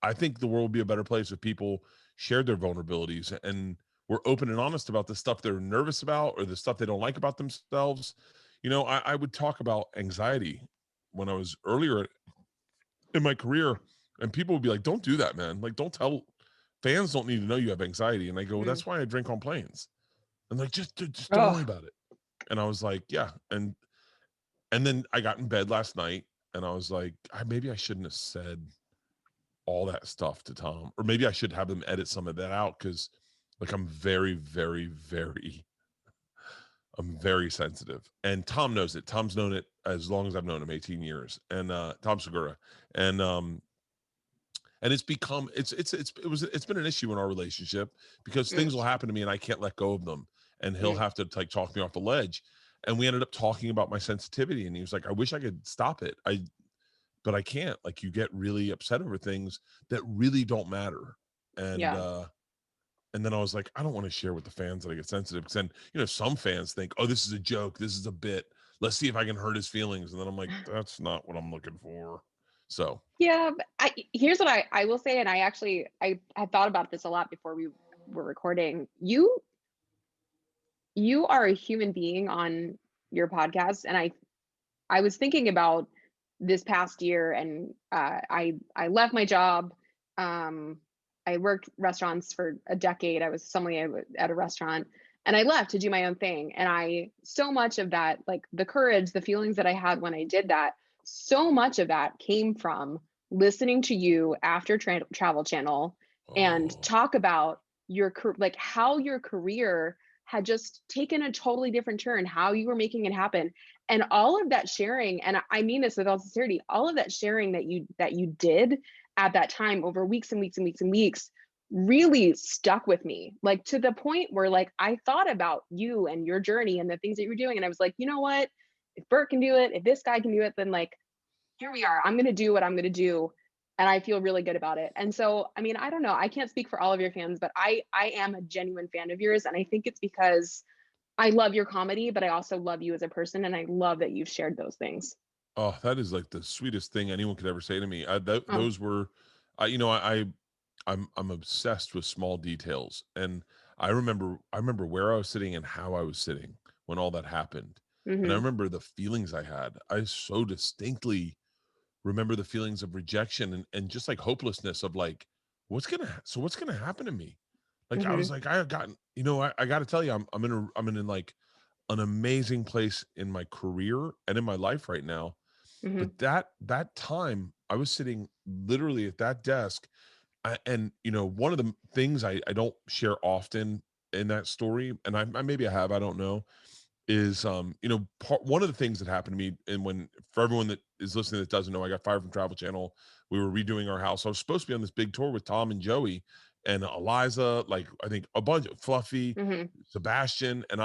I think the world would be a better place if people shared their vulnerabilities and were open and honest about the stuff they're nervous about or the stuff they don't like about themselves. I would talk about anxiety when I was earlier in my career, and people would be like, don't do that, man. Don't tell fans, don't need to know you have anxiety. And I go, well, that's why I drink on planes. And just don't worry about it. And I was like, yeah. And then I got in bed last night and I was like, maybe I shouldn't have said all that stuff to Tom, or maybe I should have him edit some of that out. Cause I'm very, very, I'm very sensitive, and Tom knows it. Tom's known it as long as I've known him, 18 years. And Tom Segura. And it's become, it's been an issue in our relationship because things will happen to me and I can't let go of them. And he'll have to talk me off the ledge. And we ended up talking about my sensitivity. And he was like, I wish I could stop it. But I can't. You get really upset over things that really don't matter. And and then I was like, I don't want to share with the fans that I get sensitive. Because then, some fans think, oh, this is a joke. This is a bit. Let's see if I can hurt his feelings. And then I'm like, that's not what I'm looking for. So yeah, but here's what I will say, and I thought about this a lot before we were recording. You are a human being on your podcast, and I was thinking about this past year, and I left my job. I worked restaurants for a decade. I was sommelier at a restaurant, and I left to do my own thing. And so much of that, the courage, the feelings that I had when I did that, so much of that came from listening to you after Travel Channel and talk about like how your career had just taken a totally different turn, how you were making it happen. And all of that sharing, and I mean this with all sincerity, all of that sharing that you did at that time over weeks and weeks and weeks and weeks really stuck with me, like to the point where like I thought about you and your journey and the things that you were doing. And I was like, you know what? If Bert can do it, if this guy can do it, then like, here we are. I'm going to do what I'm going to do. And I feel really good about it. And so, I mean, I don't know. I can't speak for all of your fans, but I am a genuine fan of yours. And I think it's because I love your comedy, but I also love you as a person. And I love that you've shared those things. Oh, that is like the sweetest thing anyone could ever say to me. Those were, I'm obsessed with small details. And I remember where I was sitting and how I was sitting when all that happened. And I remember the feelings I had. I so distinctly remember the feelings of rejection and just like hopelessness of like, what's gonna happen to me? Like I was like, I got to tell you, I'm in like an amazing place in my career and in my life right now. But that time I was sitting literally at that desk, and one of the things I don't share often in that story, and I maybe I have, I don't know, is one of the things that happened to me, and when, for everyone that is listening that doesn't know, I got fired from Travel Channel. We were redoing our house. I was supposed to be on this big tour with Tom and Joey and Eliza, like I think a bunch of Fluffy, Sebastian, and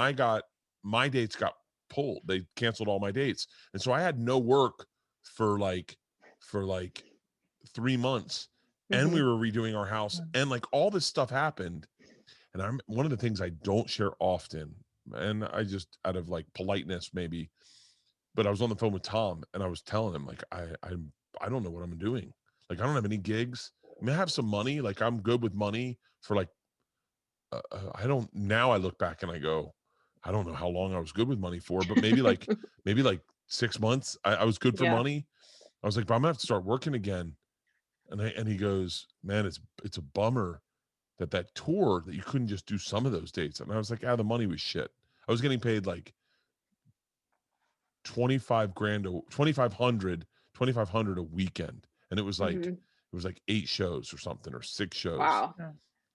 my dates got pulled. They canceled all my dates, and so I had no work for like 3 months, and we were redoing our house, and like all this stuff happened. And one of the things I don't share often, and I just, out of like politeness maybe, but I was on the phone with Tom and I was telling him like, I don't know what I'm doing. Like, I don't have any gigs. I mean, I have some money. Like, I'm good with money for like, now I look back and I go, I don't know how long I was good with money for, but maybe like 6 months I was good for money. I was like, but I'm gonna have to start working again. And he goes, man, it's a bummer that tour that you couldn't just do some of those dates. And I was like, the money was shit. I was getting paid like $2,500 a weekend. And it was like, 8 shows or something, or 6 shows. Wow.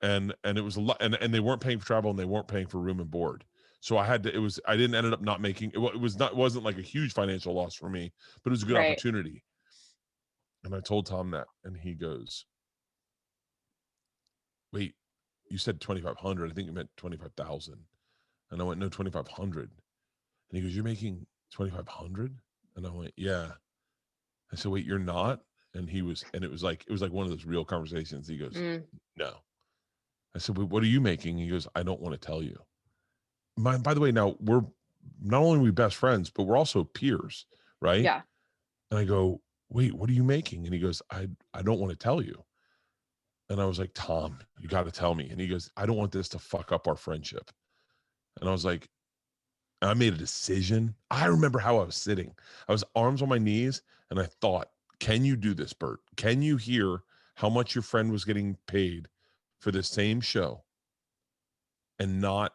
And it was a lot, and they weren't paying for travel and they weren't paying for room and board. So I ended up not making it. Wasn't like a huge financial loss for me, but it was a good opportunity. And I told Tom that, and he goes, wait, you said 2,500. I think you meant 25,000. And I went, no, 2,500. And he goes, you're making 2,500? And I went, yeah. I said, wait, you're not? And it was like one of those real conversations. He goes, no. I said, well, what are you making? He goes, I don't want to tell you. By the way, now we're not only are we best friends, but we're also peers, right? Yeah. And I go, wait, what are you making? And he goes, I don't want to tell you. And I was like, Tom, you got to tell me. And he goes, I don't want this to fuck up our friendship. And I was like, I made a decision. I remember how I was sitting. I was arms on my knees, and I thought, can you do this, Bert? Can you hear how much your friend was getting paid for the same show and not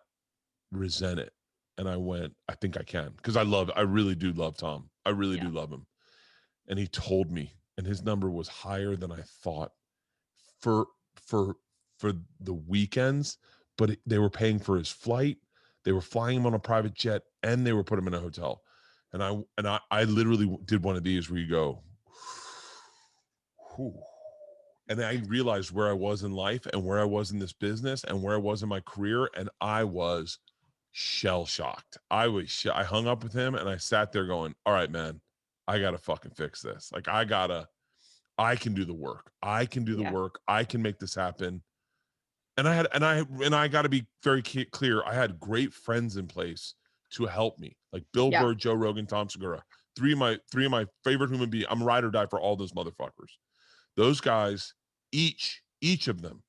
resent it? And I went, I think I can, because I really do love Tom. I really do love him. And he told me, and his number was higher than I thought for the weekends, but they were paying for his flight. They were flying him on a private jet, and they were putting him in a hotel. And I literally did one of these where you go, whew. And I realized where I was in life and where I was in this business and where I was in my career. And I was shell shocked. I hung up with him and I sat there going, all right, man, I got to fucking fix this. Like, I can do the work. I can do the work. I can make this happen. And I got to be very clear. I had great friends in place to help me, like Bill Burr, Joe Rogan, Tom Segura, three of my favorite human beings. I'm ride or die for all those motherfuckers. Those guys, each of them.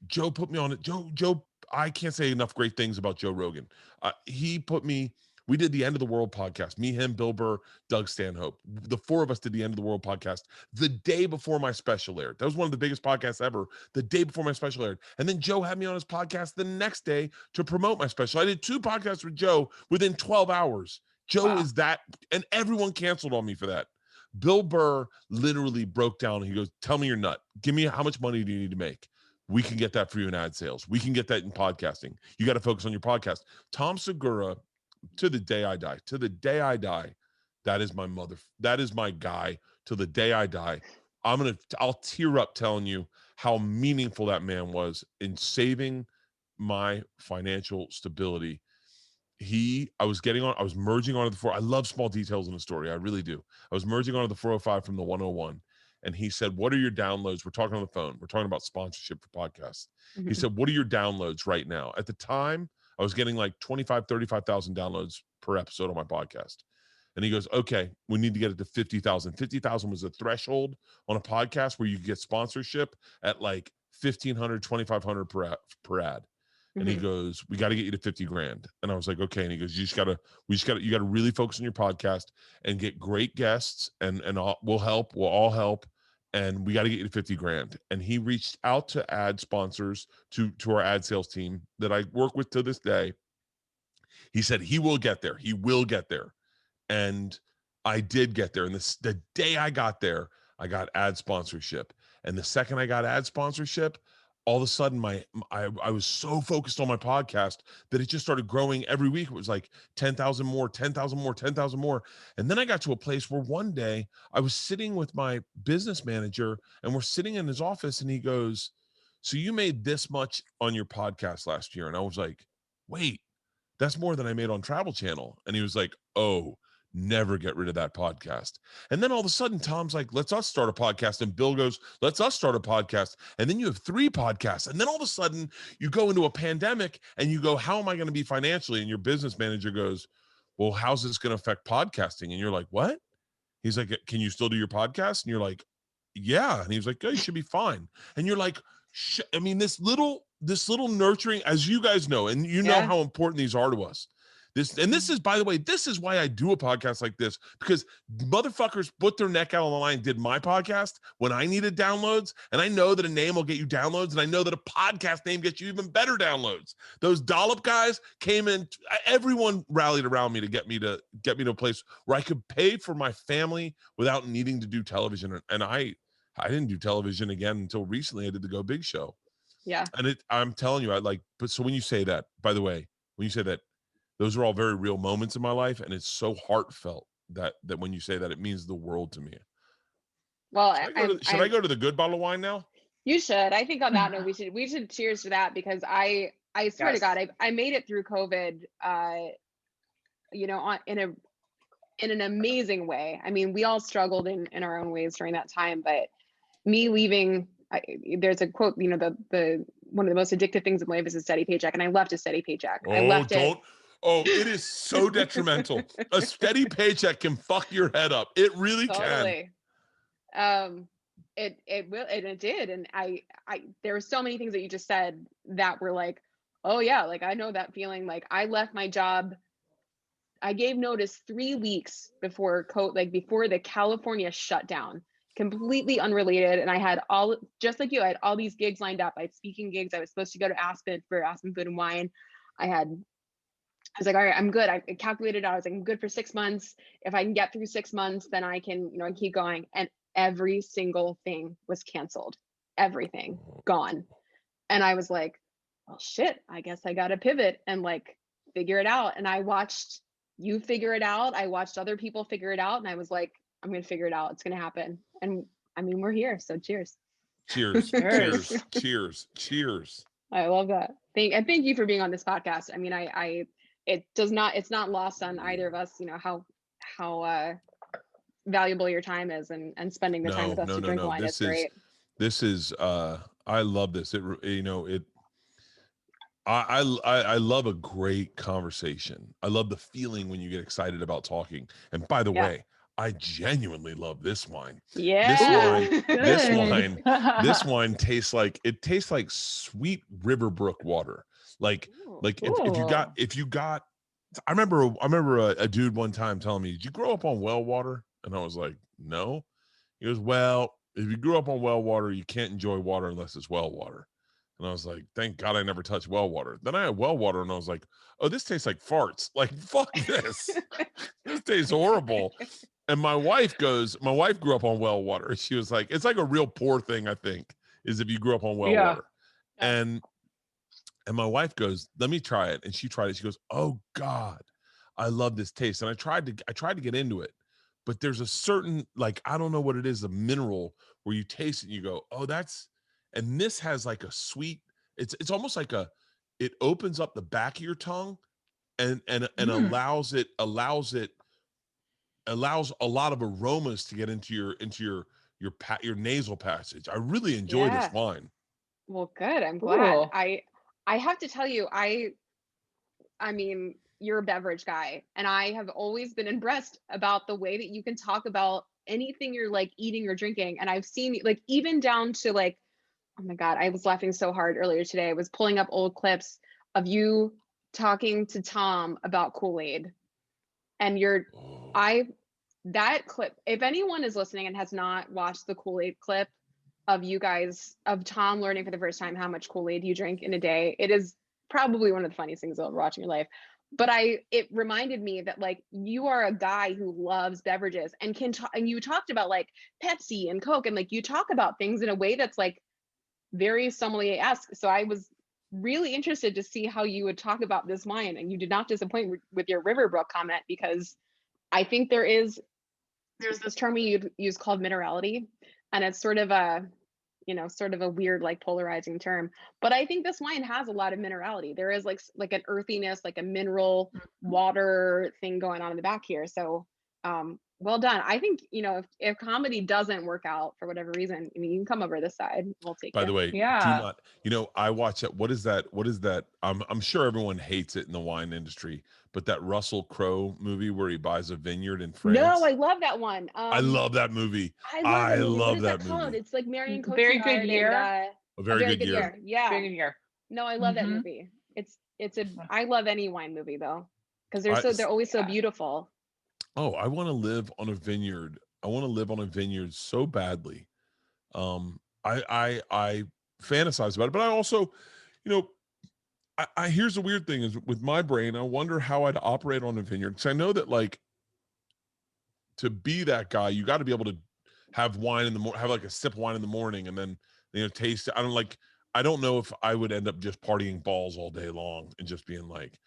Joe put me on it. Joe, I can't say enough great things about Joe Rogan. We did the End of the World podcast. Me, him, Bill Burr, Doug Stanhope. The 4 of us did the End of the World podcast the day before my special aired. That was one of the biggest podcasts ever, the day before my special aired. And then Joe had me on his podcast the next day to promote my special. I did 2 podcasts with Joe within 12 hours. Joe is that, and everyone canceled on me for that. Bill Burr literally broke down. He goes, tell me your nut. Give me how much money do you need to make? We can get that for you in ad sales. We can get that in podcasting. You got to focus on your podcast. Tom Segura, to the day I die, that is my mother. That is my guy till the day I die. I'll tear up telling you how meaningful that man was in saving my financial stability. I was merging onto the I love small details in a story. I really do. I was merging onto the 405 from the 101. And he said, what are your downloads? We're talking on the phone. We're talking about sponsorship for podcasts. Mm-hmm. He said, what are your downloads right now? At the time, I was getting like 35,000 downloads per episode on my podcast. And he goes, okay, we need to get it to 50,000. 50,000 was a threshold on a podcast where you get sponsorship at like 1,500, 2,500 per ad. And he goes, we got to get you to 50 grand. And I was like, okay. And he goes, you got to really focus on your podcast and get great guests and we'll all help. And we got to get you to 50 grand. And he reached out to ad sponsors, to our ad sales team that I work with to this day. He said, he will get there. He will get there. And I did get there. And the day I got there, I got ad sponsorship. And the second I got ad sponsorship, all of a sudden I was so focused on my podcast that it just started growing every week. It was like 10,000 more, 10,000 more, 10,000 more. And then I got to a place where one day I was sitting with my business manager and we're sitting in his office and he goes, so you made this much on your podcast last year. And I was like, wait, that's more than I made on Travel Channel. And he was like, oh, never get rid of that podcast. And then all of a sudden, Tom's like, let's us start a podcast. And Bill goes, let's us start a podcast. And then you have 3 podcasts. And then all of a sudden you go into a pandemic and you go, how am I going to be financially? And your business manager goes, well, how's this going to affect podcasting? And you're like, what? He's like, can you still do your podcast? And you're like, yeah. And he's like, oh, you should be fine. And you're like, I mean, this little nurturing, as you guys know, and you know how important these are to us. This is, by the way, this is why I do a podcast like this, because motherfuckers put their neck out on the line, did my podcast when I needed downloads. And I know that a name will get you downloads. And I know that a podcast name gets you even better downloads. Those dollop guys came in. Everyone rallied around me to get me to a place where I could pay for my family without needing to do television. And I didn't do television again until recently. I did the Go Big show. Yeah. And I'm telling you, but so when you say that, by the way, when you say that, those are all very real moments in my life. And it's so heartfelt that when you say that, it means the world to me. Well, should I go to the good bottle of wine now? You should. I think on that note, we should cheers to that, because I swear to God, I made it through COVID, in an amazing way. I mean, we all struggled in our own ways during that time, but me leaving, there's a quote, the one of the most addictive things in life is a steady paycheck. And I left a steady paycheck. It is so detrimental. A steady paycheck can fuck your head up. It really can. It will, and it did. And I there were so many things that you just said that were like, oh yeah, like I know that feeling. Like I left my job. I gave notice 3 weeks before before the California shutdown, completely unrelated. And I had just like you, I had all these gigs lined up. I had speaking gigs. I was supposed to go to Aspen for Aspen Food and Wine. I was like, all right, I'm good. I calculated out. I was like, I'm good for 6 months. If I can get through 6 months, then I can, keep going. And every single thing was canceled. Everything gone. And I was like, well, shit, I guess I got to pivot and figure it out. And I watched you figure it out. I watched other people figure it out. And I was like, I'm going to figure it out. It's going to happen. And I mean, we're here. So cheers. Cheers. Cheers. Cheers. Cheers. I love that. Thank you for being on this podcast. I mean, it's not lost on either of us, how valuable your time is and spending the time with us to drink wine. It's great. This is, I love this. I love a great conversation. I love the feeling when you get excited about talking. And by the way, I genuinely love this wine. Yeah. This wine tastes like sweet river brook water. If you got, I remember a dude one time telling me, did you grow up on well water? And I was like, no. He goes, well, if you grew up on well water, you can't enjoy water unless it's well water. And I was like, thank God I never touched well water. Then I had well water and I was like, oh, this tastes like farts. Like, fuck this. This tastes horrible. And my wife grew up on well water. She was like, it's like a real poor thing, I think, is if you grew up on well water. And my wife goes, let me try it. And she tried it. She goes, oh God, I love this taste. And I tried to get into it, but there's a certain, like, I don't know what it is, a mineral where you taste it and you go, oh, and this has like a sweet, it's almost like it opens up the back of your tongue and allows a lot of aromas to get into your nasal passage. I really enjoy this wine. Well, good. I'm glad. I have to tell you, I mean, you're a beverage guy, and I have always been impressed about the way that you can talk about anything you're like eating or drinking. And I've seen like even down to like, oh my God, I was laughing so hard earlier today. I was pulling up old clips of you talking to Tom about Kool-Aid. And that clip, if anyone is listening and has not watched the Kool-Aid clip of you guys, of Tom learning for the first time how much Kool-Aid you drink in a day, it is probably one of the funniest things you'll ever watch in your life. But it reminded me that like you are a guy who loves beverages and can talk, and you talked about like Pepsi and Coke, and like you talk about things in a way that's like very sommelier-esque. So I was really interested to see how you would talk about this wine, and you did not disappoint with your Riverbrook comment, because I think there's this term you use called minerality, and it's sort of a weird, like polarizing term, but I think this wine has a lot of minerality. There is like an earthiness, like a mineral water thing going on in the back here. So well done. I think, if comedy doesn't work out for whatever reason, I mean, you can come over this side. We'll take it. By the way, do not, I watch that. What is that? I'm sure everyone hates it in the wine industry, but that Russell Crowe movie where he buys a vineyard in France. No, I love that one. I love that movie. I love that movie. Called? It's like Marion Cotillard. Very good year. And, a very good year. Yeah. Very good year. No, I love that movie. I love any wine movie though, because they're always so beautiful. Oh, I want to live on a vineyard. I want to live on a vineyard so badly. I fantasize about it, but I also, here's the weird thing is with my brain, I wonder how I'd operate on a vineyard. Because I know that like to be that guy, you got to be able to have wine in the morning, have like a sip of wine in the morning, and then taste it. I don't know if I would end up just partying balls all day long and just being like,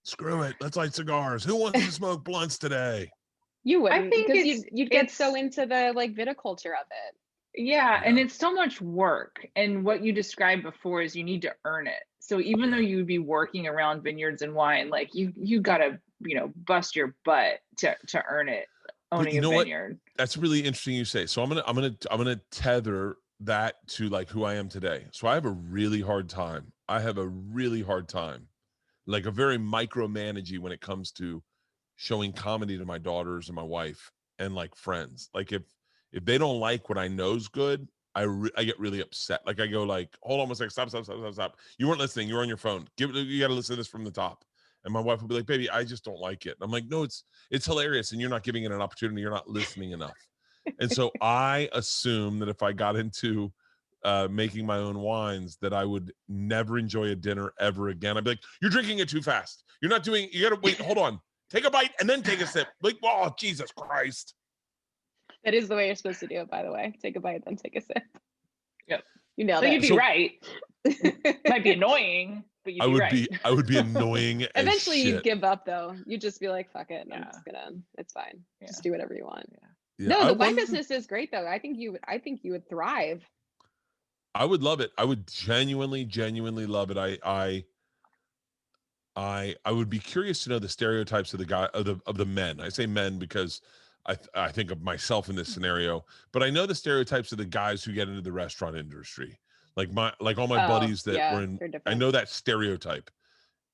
screw it, let's light cigars. Who wants to smoke blunts today? You wouldn't, I think because you'd get so into the like viticulture of it. Yeah, and it's so much work. And what you described before is you need to earn it. So even though you would be working around vineyards and wine, like you gotta, bust your butt to earn it, owning a vineyard. What? That's really interesting you say. So I'm gonna tether that to like who I am today. So I have a really hard time. Like a very micromanagey when it comes to showing comedy to my daughters and my wife and like friends. Like if they don't like what I know is good, I get really upset. Like I go like, hold on one second, stop. You weren't listening. You were on your phone. You got to listen to this from the top. And my wife will be like, baby, I just don't like it. And I'm like, no, it's hilarious. And you're not giving it an opportunity. You're not listening enough. And so I assume that if I got into making my own wines, that I would never enjoy a dinner ever again. I'd be like, you're drinking it too fast. You got to wait, hold on. Take a bite and then take a sip. Like, oh, Jesus Christ. That is the way you're supposed to do it, by the way. Take a bite, then take a sip. Yep. You nailed it. You'd be right. Might be annoying, but you'd be right. I would be annoying. Eventually as you'd shit. give up though. You'd just be like, fuck it. Yeah. It's fine. Yeah. Just do whatever you want. Yeah. No, the wine business is great though. I think you would thrive. I would love it. I would genuinely love it. I would be curious to know the stereotypes of the guy of the men. I say men because I think of myself in this scenario, but I know the stereotypes of the guys who get into the restaurant industry. Like all my buddies that were in, I know that stereotype.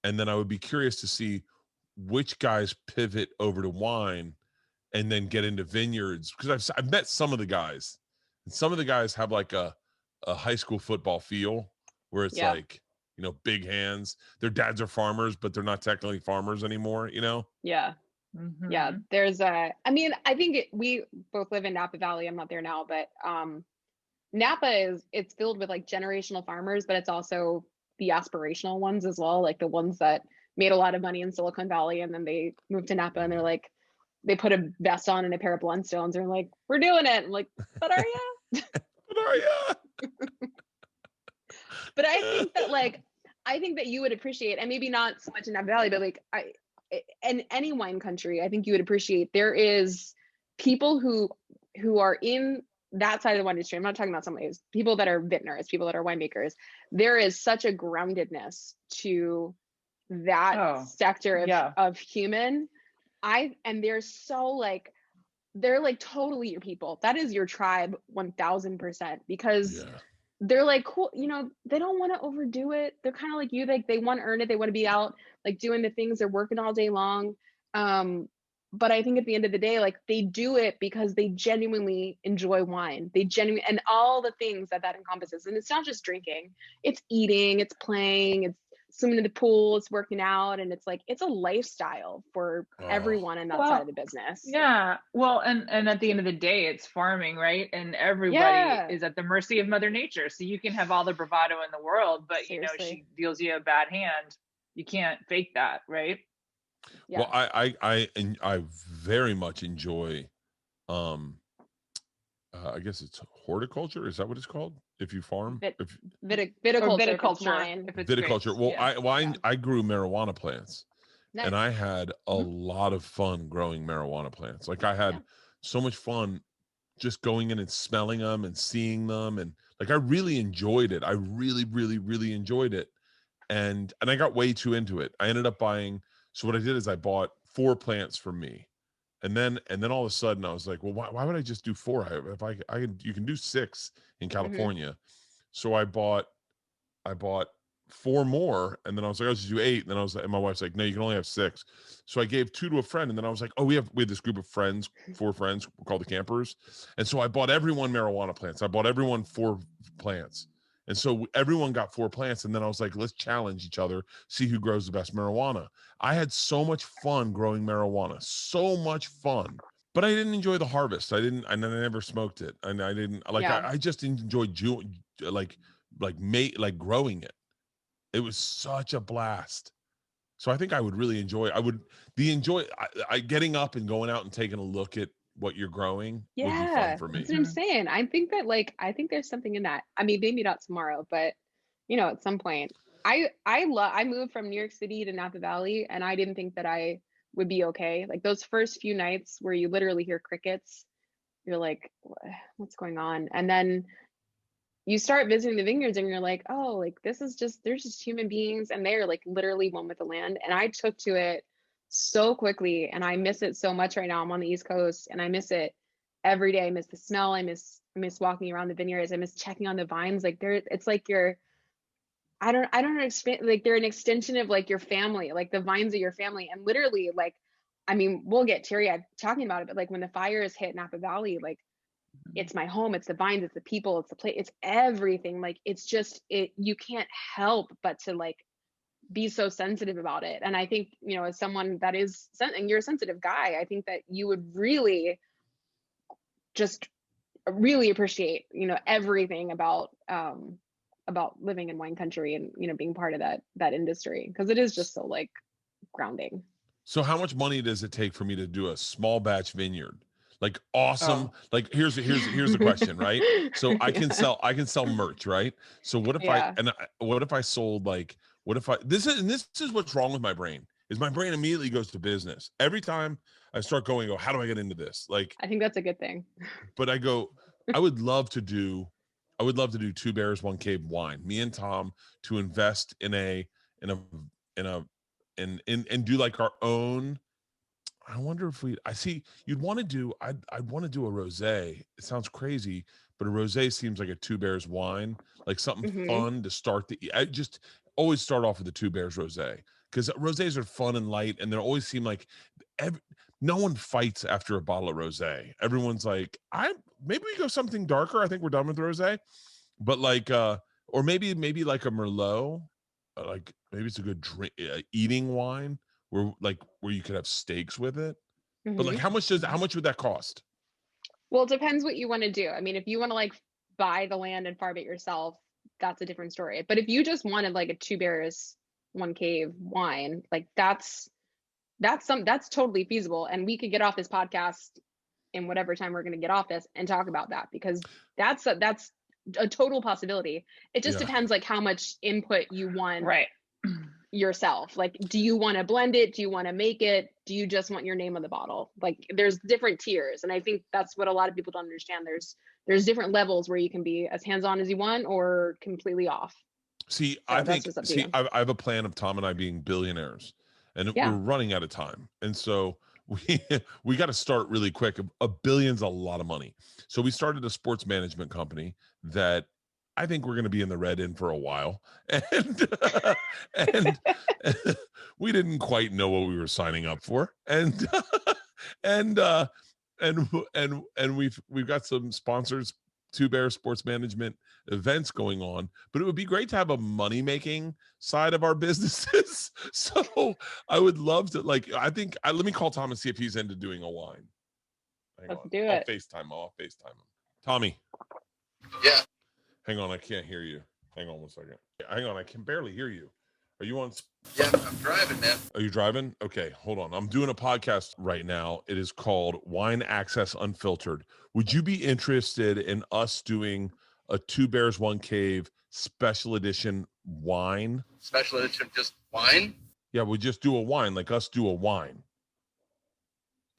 And then I would be curious to see which guys pivot over to wine and then get into vineyards, because I've met some of the guys, and some of the guys have like a high school football feel where it's like, big hands. Their dads are farmers, but they're not technically farmers anymore, Yeah. Mm-hmm. Yeah. There's I think we both live in Napa Valley. I'm not there now, but Napa it's filled with like generational farmers, but it's also the aspirational ones as well. Like the ones that made a lot of money in Silicon Valley and then they moved to Napa and they're like, they put a vest on and a pair of Blundstones. They're like, we're doing it. I'm like, but are you? But are you? But I think that you would appreciate, and maybe not so much in Napa Valley, but like in any wine country, I think you would appreciate there is people who are in that side of the wine industry. I'm not talking about somebody who's people that are vintners, people that are winemakers. There is such a groundedness to that sector of human. And they're so like, they're like totally your people. That is your tribe 1000%, because they're like, cool, you know, they don't want to overdo it. They're kind of like you, like they want to earn it. They want to be out like doing the things, they're working all day long. But I think at the end of the day, like they do it because they genuinely enjoy wine. And all the things that encompasses. And it's not just drinking, it's eating, it's playing, it's swimming in the pool, it's working out. And it's like, it's a lifestyle for everyone in that side of the business. Yeah. Well, and at the end of the day, it's farming, right? And everybody is at the mercy of Mother Nature. So you can have all the bravado in the world, but you know, she deals you a bad hand. You can't fake that, right? Yeah. Well, I very much enjoy, I guess it's horticulture. Is that what it's called? If you farm, viticulture. Viticulture. Well, I grew marijuana plants, and I had a lot of fun growing marijuana plants. Like I had so much fun just going in and smelling them and seeing them, and like I really enjoyed it. I really, really, really enjoyed it, and I got way too into it. I ended up buying. So what I did is I bought 4 plants for me, and then all of a sudden I was like, well, why would I just do 4? If I can, you can do 6 in California. So I bought 4 more, and then I was like, I'll just do 8. And then I was like, and my wife's like, no, you can only have 6. So I gave 2 to a friend, and then I was like, oh, we have this group of friends, 4 friends called the Campers, and so I bought everyone marijuana plants. I bought everyone 4 plants. And so everyone got 4 plants. And then I was like, let's challenge each other, see who grows the best marijuana. I had so much fun growing marijuana, so much fun, but I didn't enjoy the harvest. I never smoked it. And I didn't like, I just enjoyed growing it. It was such a blast. So I think I would really enjoy, getting up and going out and taking a look at what you're growing would be fun for me. That's what I'm saying. I think there's something in that. I mean, maybe not tomorrow, but you know, at some point. I moved from New York City to Napa Valley, and I didn't think that I would be okay. Like those first few nights where you literally hear crickets, you're like, what's going on? And then you start visiting the vineyards and you're like, oh, like there's just human beings, and they're like literally one with the land. And I took to it so quickly, and I miss it so much right now. I'm on the East Coast and I miss it every day. I miss the smell. I miss walking around the vineyards. I miss checking on the vines. Like it's like I don't understand. Like they're an extension of like your family, like the vines of your family. And literally, like, I mean, we'll get teary-eyed talking about it, but like when the fires hit Napa Valley, like it's my home, it's the vines, it's the people, it's the place, it's everything. Like it's just you can't help but to like be so sensitive about it. And I think, you know, as someone that is, and you're a sensitive guy, I think that you would really just really appreciate, you know, everything about living in wine country and, you know, being part of that industry, because it is just so like grounding. So how much money does it take for me to do a small batch vineyard? Like awesome. Like here's the question, right? So I can sell merch, right? So what if I sold like, this is what's wrong with my brain, is my brain immediately goes to business. Every time I start going, how do I get into this? Like, I think that's a good thing. But I would love to do 2 Bears, 1 Cave wine. Me and Tom to invest in do like our own. I wonder if you'd want to do, I'd want to do a rosé. It sounds crazy, but a rosé seems like a 2 Bears wine, like something fun to start I just always start off with the 2 Bears rosé, because rosés are fun and light, and they always seem like no one fights after a bottle of rosé. Everyone's like, maybe we go something darker. I think we're done with rosé, but like, or maybe like a Merlot, like maybe it's a good drink, eating wine where you could have steaks with it. But like, how much would that cost? Well, it depends what you want to do. I mean, if you want to like buy the land and farm it yourself, that's a different story. But if you just wanted like a 2 Bears, 1 Cave wine, like that's that's totally feasible. And we could get off this podcast in whatever time we're going to get off this and talk about that, because that's a total possibility. It just depends like how much input you want yourself. Like, do you want to blend it? Do you want to make it? Do you just want your name on the bottle? Like, there's different tiers. And I think that's what a lot of people don't understand. There's different levels where you can be as hands-on as you want or completely off. See, So I have a plan of Tom and I being billionaires, and we're running out of time. And so we got to start really quick. A billion's a lot of money. So we started a sports management company that I think we're going to be in the red in for a while. And we didn't quite know what we were signing up for. And we've got some sponsors, Two Bear Sports Management events going on, but it would be great to have a money-making side of our businesses. So I would love to, like, let me call Tom and see if he's into doing a wine. Let's do it. I'll FaceTime him. Tommy. Yeah. Hang on, I can't hear you. Hang on one second. Hang on, I can barely hear you. Are you on? Yeah, I'm driving, man. Are you driving? Okay, hold on. I'm doing a podcast right now. It is called Wine Access Unfiltered. Would you be interested in us doing a Two Bears, One Cave special edition wine? Special edition, just wine? Yeah, we just do a wine, like us do a wine.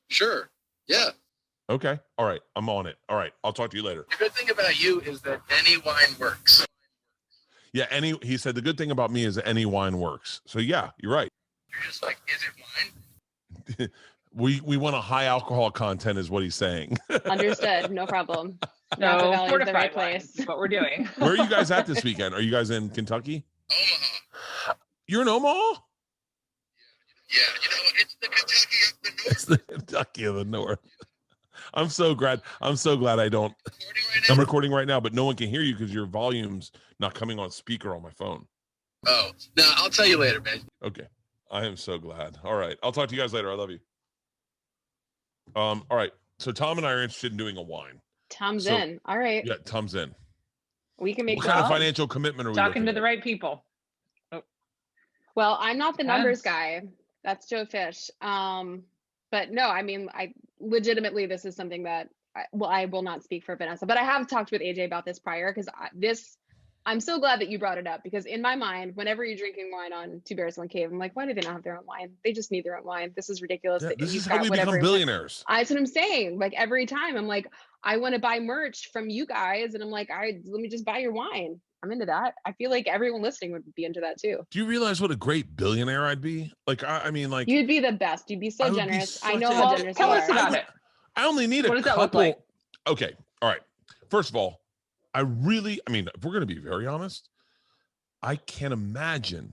Sure. Yeah. Okay. All right. I'm on it. All right. I'll talk to you later. The good thing about you is that any wine works. Yeah. He said the good thing about me is that any wine works. So yeah, you're right. You're just like, is it we wine? want a high alcohol content is what he's saying. Understood. No problem. No, Napa Valley is the right fortified place. is what we're doing. Where are you guys at this weekend? Are you guys in Kentucky? Omaha. You're in Omaha? Yeah, it's the Kentucky of the North. It's the Kentucky of the North. I'm so glad I don't. I'm recording right now, but no one can hear you because your volume's not coming on speaker on my phone. Oh, no, I'll tell you later, man. Okay. I am so glad. All right. I'll talk to you guys later. I love you. All right. So Tom and I are interested in doing a wine. Tom's in. All right. Yeah, Tom's in. We can make what kind of financial commitment are we talking to the at? right people. Oh. Well, I'm not the numbers guy. That's Joe Fish. But no, I mean, I legitimately, this is something that I will not speak for Vanessa, but I have talked with AJ about this prior, because I'm so glad that you brought it up, because in my mind, whenever you're drinking wine on Two Bears, One Cave, I'm like, why do they not have their own wine? They just need their own wine. This is ridiculous. Yeah, that this you've is how got we whatever become billionaires. That's what I'm saying. Like, every time I'm like, I want to buy merch from you guys, and I'm like, let me just buy your wine. I'm into that. I feel like everyone listening would be into that too. Do you realize what a great billionaire I'd be? Like, I mean, like, you'd be the best. You'd be so generous. I know how generous tell you us are. about it. I only need what a does couple. That look like? Okay. All right. First of all, I mean, if we're going to be very honest, I can't imagine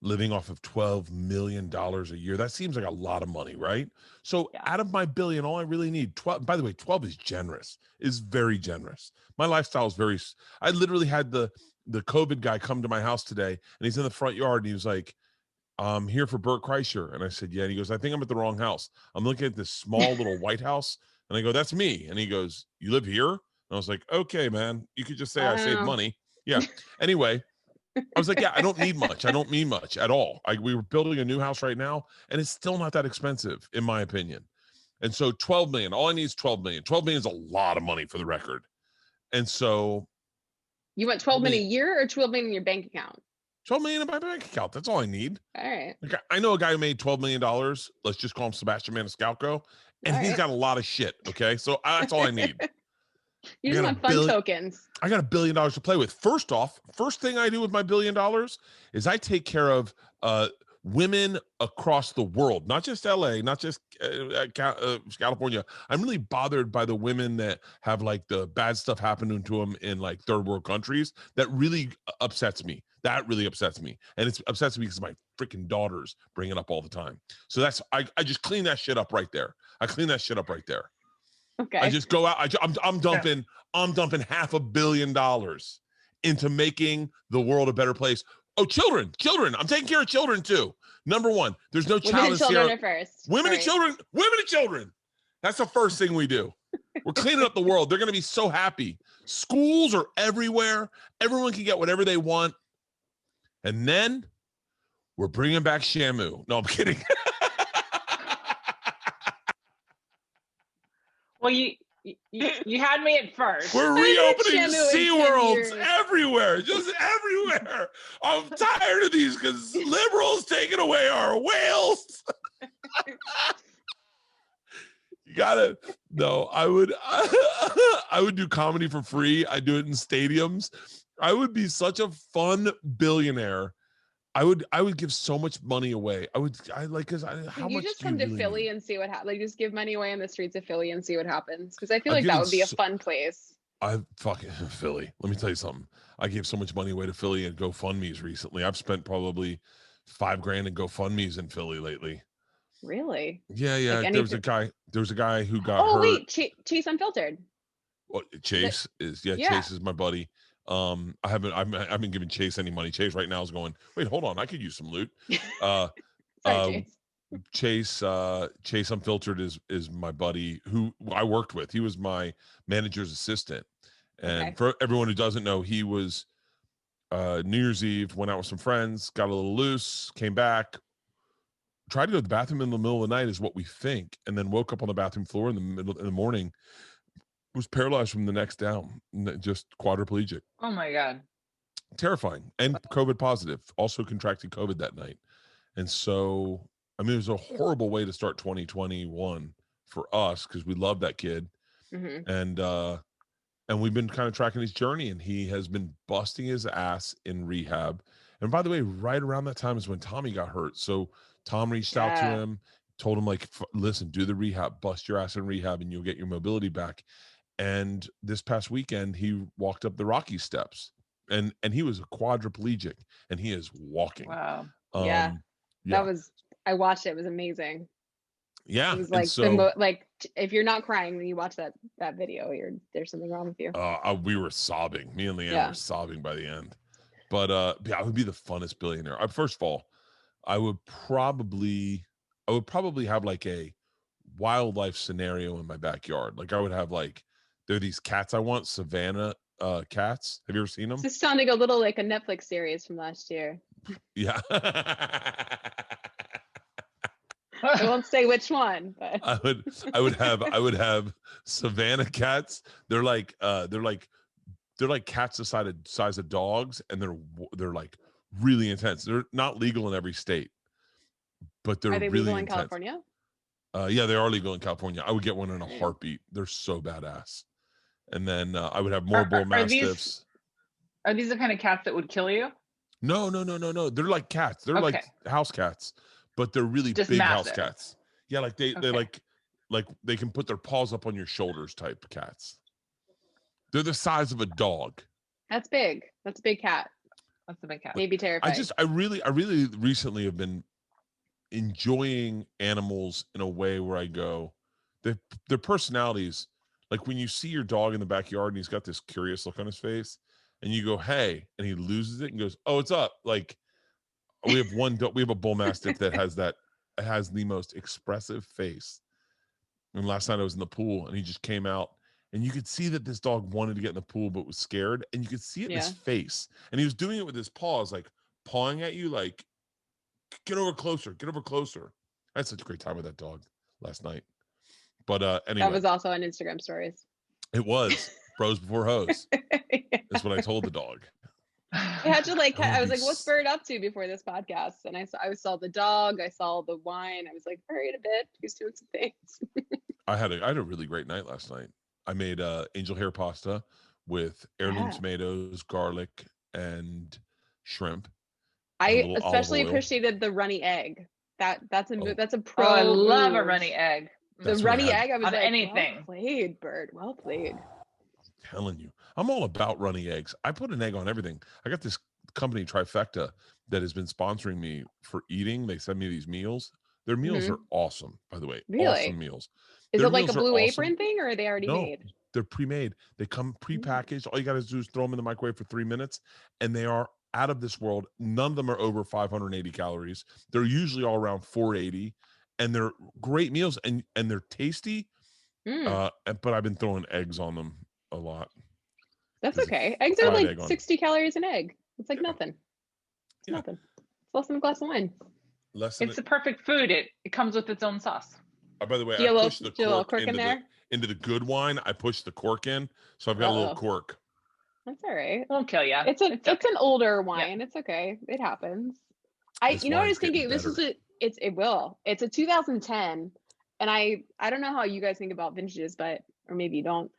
living off of $12 million a year. That seems like a lot of money, right? So out of my billion, all I really need, 12, by the way, 12 is generous, is very generous. My lifestyle is I literally had the COVID guy come to my house today, and he's in the front yard, and he was like, I'm here for Bert Kreischer. And I said, yeah. And he goes, I think I'm at the wrong house. I'm looking at this small little white house. And I go, that's me. And he goes, you live here? And I was like, okay, man, you could just say I saved money. Yeah. Anyway, I was like, yeah, I don't need much. I don't need much at all. We were building a new house right now, and it's still not that expensive, in my opinion. And so 12 million, all I need is 12 million. 12 million is a lot of money for the record. And so. You want 12 million a year or 12 million in your bank account? 12 million in my bank account. That's all I need. All right. Like, I know a guy who made $12 million. Let's just call him Sebastian Maniscalco. And he's got a lot of shit. Okay. So that's all I need. You just want fun tokens. I got $1 billion to play with. First thing I do with my $1 billion is I take care of women across the world, not just LA, not just California. I'm really bothered by the women that have like the bad stuff happening to them in like third world countries. That really upsets me. That really upsets me. And it upsets me because my freaking daughters bring it up all the time. So I just clean that shit up right there. Okay. I just go out. I'm dumping $500 million into making the world a better place. Oh, children. I'm taking care of children too. Number one, there's no child in Sierra. Women and children. That's the first thing we do. We're cleaning up the world. They're going to be so happy. Schools are everywhere. Everyone can get whatever they want. And then we're bringing back Shamu. No, I'm kidding. Well, you had me at first. We're reopening SeaWorlds everywhere, just everywhere. I'm tired of these because liberals taking away our whales. You gotta. No, I would do comedy for free. I do it in stadiums. I would be such a fun billionaire. I would give so much money away. How much you just come to Philly need? and see what happens. Like, just give money away on the streets of Philly and see what happens. Because I feel like that would be a fun place. I fucking Philly. Let me tell you something. I gave so much money away to Philly and GoFundMe's recently. I've spent probably $5,000 in GoFundMe's in Philly lately. Really? Yeah. Like there was a guy who got hurt. Oh wait, Chase Unfiltered. Well, Chase is Chase is my buddy. I haven't given Chase any money. Chase right now is going, wait, hold on, I could use some loot. Sorry, Chase Unfiltered is my buddy who I worked with. He was my manager's assistant. And for everyone who doesn't know, he was New Year's Eve, went out with some friends, got a little loose, came back, tried to go to the bathroom in the middle of the night is what we think, and then woke up on the bathroom floor in the morning, was paralyzed from the neck down, just quadriplegic. Oh my God. Terrifying. And COVID positive, also contracted COVID that night. And so, I mean, it was a horrible way to start 2021 for us because we love that kid. Mm-hmm. And we've been kind of tracking his journey, and he has been busting his ass in rehab. And by the way, right around that time is when Tommy got hurt. So Tom reached out to him, told him, like, listen, do the rehab, bust your ass in rehab, and you'll get your mobility back. And this past weekend, he walked up the Rocky steps, and he was a quadriplegic, and he is walking. Wow. Yeah. I watched it. It was amazing. Yeah. It was like if you're not crying when you watch that video, there's something wrong with you. We were sobbing. Me and Leanne were sobbing by the end. But I would be the funnest billionaire. First of all, I would probably have like a wildlife scenario in my backyard. Like I would have there are these cats I want, Savannah cats. Have you ever seen them? This is sounding a little like a Netflix series from last year. Yeah. I won't say which one, but I would have Savannah cats. They're like cats the size of dogs, and they're like really intense. They're not legal in every state, but they're really legal in intense. California? Yeah, they are legal in California. I would get one in a heartbeat. They're so badass. And then I would have more bull mastiffs. Are these the kind of cats that would kill you? No. They're like cats. They're like house cats, but they're really just big massive. House cats. Yeah, like they they can put their paws up on your shoulders type cats. They're the size of a dog. That's big. That's a big cat. That's a big cat. Maybe terrifying. I really recently have been enjoying animals in a way where I go, their personalities, like when you see your dog in the backyard and he's got this curious look on his face, and you go, hey, and he loses it and goes, oh, it's up. Like we have we have a bull mastiff that has the most expressive face. And last night I was in the pool and he just came out, and you could see that this dog wanted to get in the pool but was scared, and you could see it in his face, and he was doing it with his paws, like pawing at you, like get over closer. I had such a great time with that dog last night. But anyway, that was also on Instagram stories. It was bros before hoes. That's what I told the dog. I had to I was like, what's Bert up to before this podcast? And I saw the dog, I saw the wine. I was like, hurry a bit. He's doing some things. I had a really great night last night. I made angel hair pasta with heirloom tomatoes, garlic, and shrimp. I especially appreciated the runny egg. That's a pro. Oh, I love a runny egg. The runny egg, I was on like, anything. Well played, Bert. Well played. I'm telling you, I'm all about runny eggs. I put an egg on everything. I got this company, Trifecta, that has been sponsoring me for eating. They send me these meals. Their meals are awesome, by the way. Really? Awesome meals. Is Their it like a meals are Blue awesome. Apron thing, or are they already made? They're pre-made. They come pre-packaged. All you got to do is throw them in the microwave for 3 minutes, and they are out of this world. None of them are over 580 calories. They're usually all around 480, and they're great meals, and they're tasty. But I've been throwing eggs on them a lot. That's okay. Eggs are like 60 calories an egg. It's like nothing. It's nothing. It's less than a glass of wine. It's the perfect food. It comes with its own sauce. By the way, I pushed the cork into in there. into the good wine, I push the cork in. So I've got a little cork. That's all right. Won't kill you. It's an older wine. Yeah. It's okay. It happens. You know what I was thinking? It will. It's a 2010. And I don't know how you guys think about vintages, or maybe you don't.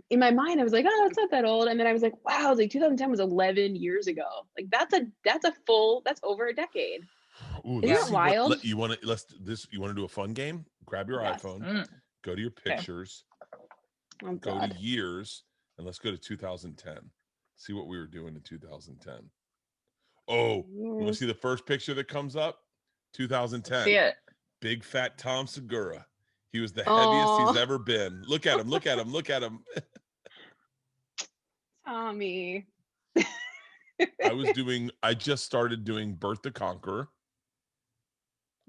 In my mind, I was like, oh, it's not that old. And then I was like, wow, like 2010 was 11 years ago. Like that's over a decade. Ooh, isn't that wild? You want to do a fun game? Grab your iPhone, go to your pictures, go to years, and let's go to 2010. See what we were doing in 2010. Oh, you want to see the first picture that comes up? 2010. See it. Big fat Tom Segura. He was the heaviest he's ever been. Look at him. Look at him. Look at him. Tommy. I just started doing Bert the Conqueror.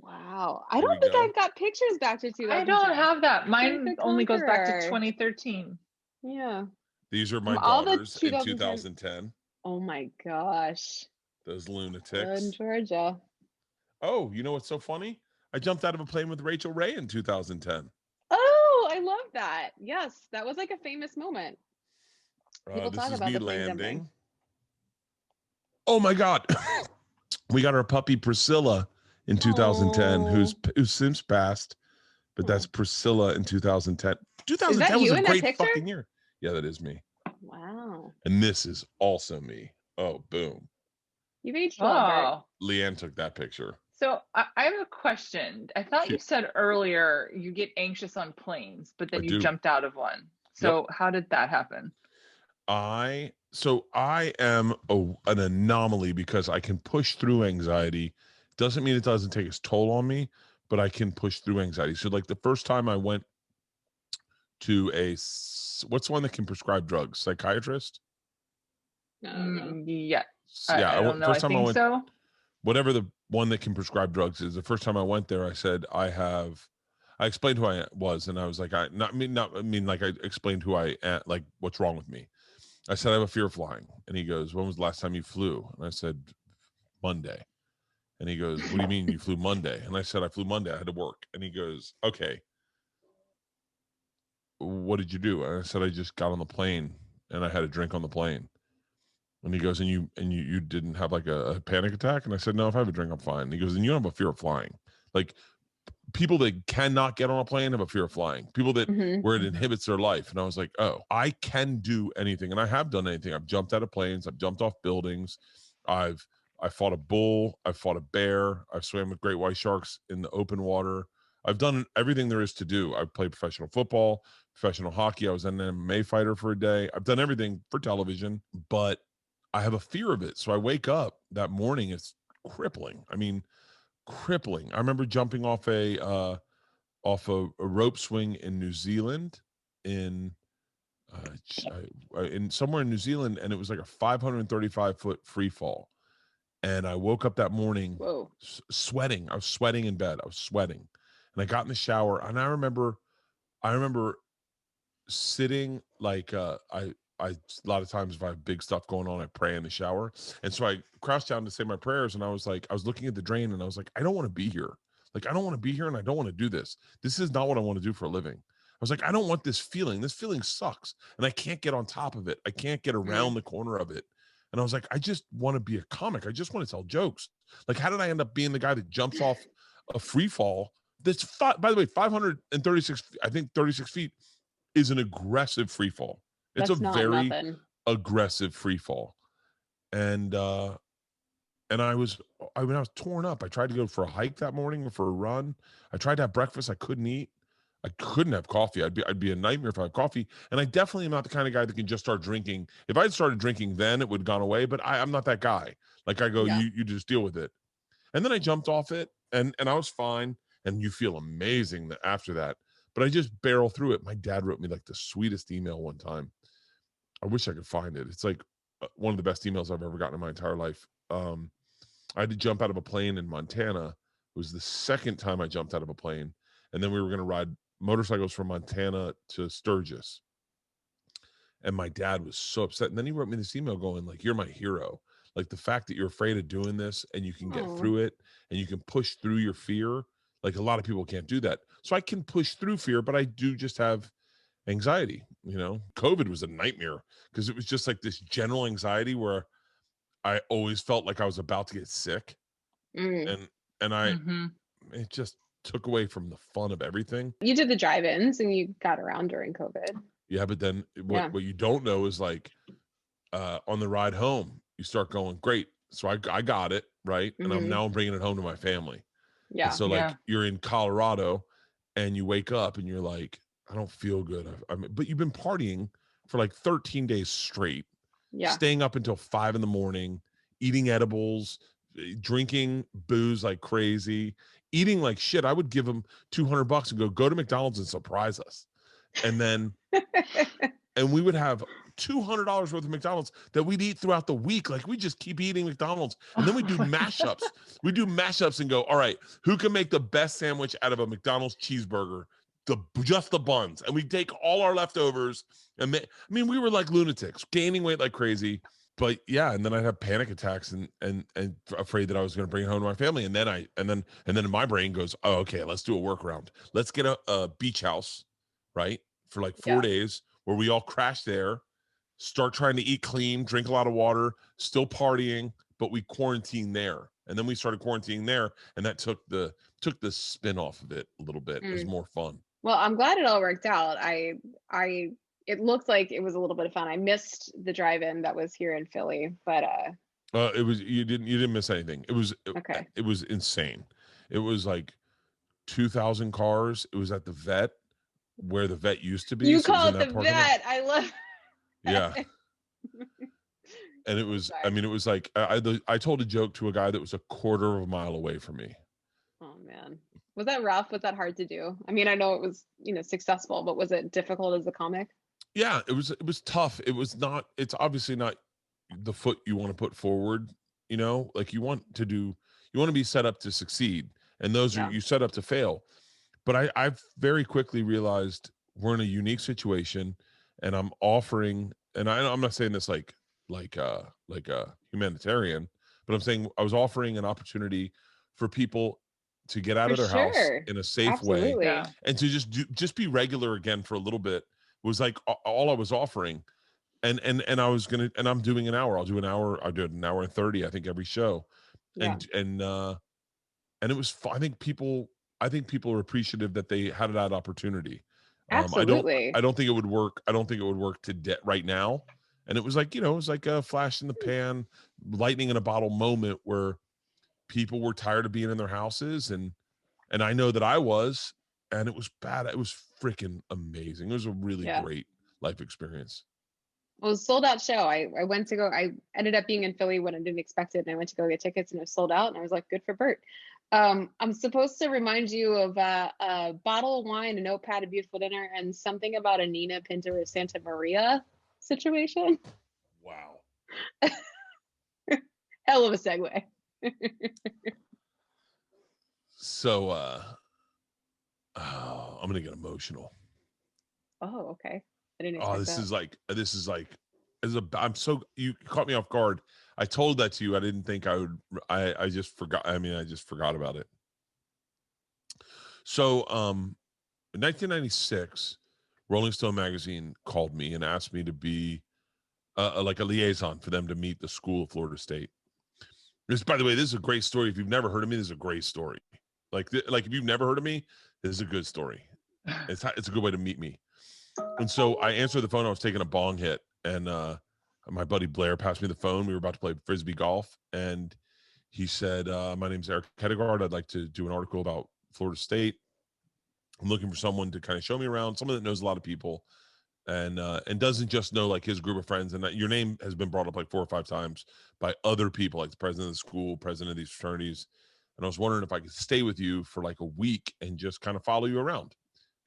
Wow. I don't think I've got pictures back to 2010. I don't have that. Mine only goes back to 2013. Yeah. These are my daughters in 2010. Oh my gosh. Those lunatics. In Georgia. Oh, you know what's so funny? I jumped out of a plane with Rachel Ray in 2010. Oh, I love that. Yes, that was like a famous moment. People talk about the plane jumping. Oh my God. We got our puppy Priscilla in 2010, who's since passed, but that's Priscilla in 2010. 2010 was a great fucking year. Yeah, that is me. Wow. And this is also me. Oh, boom. You've aged well. Leanne took that picture. So I have a question. I thought you said earlier you get anxious on planes, but then you jumped out of one. So how did that happen? I am an anomaly because I can push through anxiety. Doesn't mean it doesn't take its toll on me, but I can push through anxiety. So like the first time I went to what's the one that can prescribe drugs? Psychiatrist? Yeah. Yeah. I don't know. I think so. Whatever the one that can prescribe drugs is. The first time I went there, I said, I explained who I was. And I was like, I explained who I am, like what's wrong with me. I said, I have a fear of flying. And he goes, when was the last time you flew? And I said, Monday. And he goes, what do you mean you flew Monday? And I said, I flew Monday. I had to work. And he goes, okay. What did you do? And I said, I just got on the plane and I had a drink on the plane. And he goes, and you didn't have like a panic attack? And I said, no, if I have a drink, I'm fine. And he goes, and you don't have a fear of flying. Like people that cannot get on a plane have a fear of flying. People that where it inhibits their life. And I was like, oh, I can do anything. And I have done anything. I've jumped out of planes. I've jumped off buildings. I fought a bull. I fought a bear. I've swam with great white sharks in the open water. I've done everything there is to do. I've played professional football, professional hockey. I was an MMA fighter for a day. I've done everything for television, but I have a fear of it. So I wake up that morning. It's crippling. I mean, crippling. I remember jumping off a rope swing in New Zealand in somewhere in New Zealand. And it was like a 535-foot free fall. And I woke up that morning sweating. I was sweating in bed. I was sweating. And I got in the shower. And I remember sitting like a lot of times if I have big stuff going on, I pray in the shower. And so I crouched down to say my prayers. And I was looking at the drain and I was like, I don't want to be here. Like, I don't want to be here and I don't want to do this. This is not what I want to do for a living. I was like, I don't want this feeling. This feeling sucks. And I can't get on top of it. I can't get around the corner of it. And I was like, I just want to be a comic. I just want to tell jokes. Like, how did I end up being the guy that jumps off a free fall? That's, by the way, 536, I think 36 feet is an aggressive free fall. It's a very aggressive free fall. And I was torn up. I tried to go for a hike that morning or for a run. I tried to have breakfast. I couldn't eat. I couldn't have coffee. I'd be a nightmare if I had coffee. And I definitely am not the kind of guy that can just start drinking. If I had started drinking then, it would have gone away. But I'm not that guy. Like I go, you just deal with it. And then I jumped off it and I was fine. And you feel amazing after that. But I just barrel through it. My dad wrote me like the sweetest email one time. I wish I could find it. It's like one of the best emails I've ever gotten in my entire life. I had to jump out of a plane in Montana. It was the second time I jumped out of a plane. And then we were going to ride motorcycles from Montana to Sturgis. And my dad was so upset. And then he wrote me this email going like, you're my hero. Like the fact that you're afraid of doing this and you can get through it and you can push through your fear. Like a lot of people can't do that. So I can push through fear, but I do just have anxiety. COVID was a nightmare because it was just like this general anxiety where I always felt like I was about to get sick. And it just took away from the fun of everything. You did the drive-ins and you got around during COVID. Yeah, but then what you don't know is like on the ride home, you start going, great. So I got it, right? And I'm bringing it home to my family. Yeah. And so like you're in Colorado and you wake up and you're like, I don't feel good. But you've been partying for like 13 days straight, staying up until 5 a.m, eating edibles, drinking booze like crazy, eating like shit. I would give them $200 and go to McDonald's and surprise us. And then, and we would have $200 worth of McDonald's that we'd eat throughout the week. Like we just keep eating McDonald's. And then we do mashups. We do mashups and go, all right, who can make the best sandwich out of a McDonald's cheeseburger? Just the buns. And we take all our leftovers and we were like lunatics, gaining weight like crazy. But yeah, and then I'd have panic attacks and afraid that I was going to bring it home to my family. And then my brain goes, oh, okay, let's do a workaround. Let's get a beach house, right? For like 4 days where we all crash there, start trying to eat clean, drink a lot of water, still partying, but we quarantine there. And then we started quarantining there, and that took the spin off of it a little bit. It was more fun. Well, I'm glad it all worked out. It looked like it was a little bit of fun. I missed the drive-in that was here in Philly, but it was you didn't miss anything. It was okay. It was insane. It was like 2,000 cars. It was at the vet where the vet used to be. You call it the vet. I love. Yeah. And it was, it was like I told a joke to a guy that was a quarter of a mile away from me. Oh man. Was that rough? Was that hard to do? I mean, I know it was, successful, but was it difficult as a comic? Yeah, it was tough. It's obviously not the foot you want to put forward, like you want to be set up to succeed. And those are you set up to fail. But I've very quickly realized we're in a unique situation, and I'm offering, and I'm not saying this like a humanitarian, but I'm saying I was offering an opportunity for people to get out of their house in a safe way, and to just be regular again for a little bit was like all I was offering. And I was gonna, and I'm doing an hour. I'll do an hour and 30, I think, every show. And it was fun. I think people are appreciative that they had that opportunity. Absolutely. I don't think it would work. I don't think it would work right now. And it was like, it was like a flash in the pan, lightning in a bottle moment where people were tired of being in their houses. And I know that I was, and it was bad. It was freaking amazing. It was a really great life experience. It was a sold out show. I ended up being in Philly when I didn't expect it. And I went to go get tickets and it was sold out. And I was like, good for Bert. I'm supposed to remind you of a bottle of wine, a notepad, a beautiful dinner, and something about a Nina Pinta or Santa Maria situation. Wow. Hell of a segue. So, I'm going to get emotional. Oh, okay. I didn't expect that. You caught me off guard. I told that to you. I didn't think I would. I just forgot. I just forgot about it. So, in 1996, Rolling Stone magazine called me and asked me to be like a liaison for them to meet the school of Florida State. By the way, this is a great story. If you've never heard of me, this is a great story. Like if you've never heard of me, this is a good story. It's a good way to meet me. And so I answered the phone. I was taking a bong hit, and my buddy Blair passed me the phone. We were about to play frisbee golf, and he said, "My name's Eric Hedegaard. I'd like to do an article about Florida State. I'm looking for someone to kind of show me around, someone that knows a lot of people, and doesn't just know like his group of friends. And your name has been brought up like 4 or 5 times by other people, like the president of the school, president of these fraternities. And I was wondering if I could stay with you for like a week and just kind of follow you around,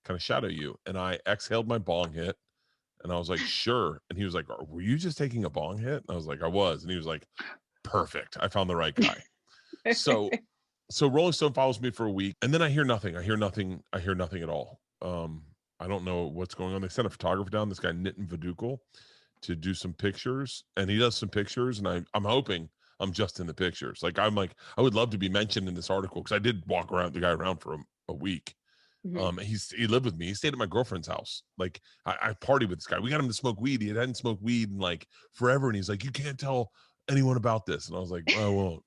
kind of shadow you." And I exhaled my bong hit, and I was like, "Sure." And he was like, "Were you just taking a bong hit?" And I was like, "I was." And he was like, "Perfect. I found the right guy." So Rolling Stone follows me for a week, and then I hear nothing. I hear nothing at all. I don't know what's going on. They sent a photographer down, this guy Nitin Vidukal, to do some pictures, and he does some pictures, and I'm hoping I'm just in the pictures. Like I would love to be mentioned in this article, because I did walk the guy around for a week. He lived with me. He stayed at my girlfriend's house. Like I partied with this guy. We got him to smoke weed. He hadn't smoked weed in like forever. And he's like, you can't tell anyone about this. And I was like, I won't.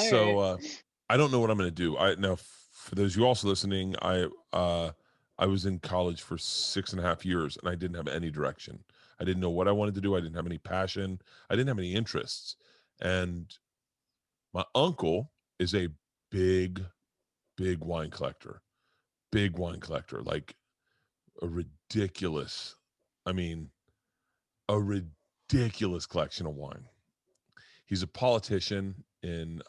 So I don't know what I'm going to do. Now for those of you also listening, I was in college for 6.5 years and I didn't have any direction. I didn't know what I wanted to do. I didn't have any passion. I didn't have any interests. And my uncle is a big wine collector. Big wine collector, like a ridiculous collection of wine. He's a politician in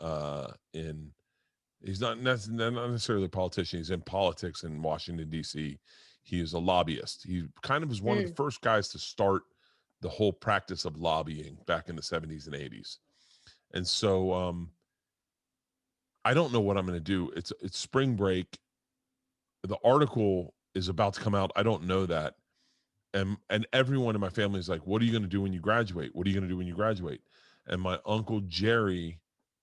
he's not necessarily a politician. He's in politics in Washington, D.C. He is a lobbyist. He kind of was one of the first guys to start the whole practice of lobbying back in the 70s and 80s. And so I don't know what I'm going to do. It's spring break. The article is about to come out. I don't know that. And everyone in my family is like, what are you going to do when you graduate? What are you going to do when you graduate? And my Uncle Jerry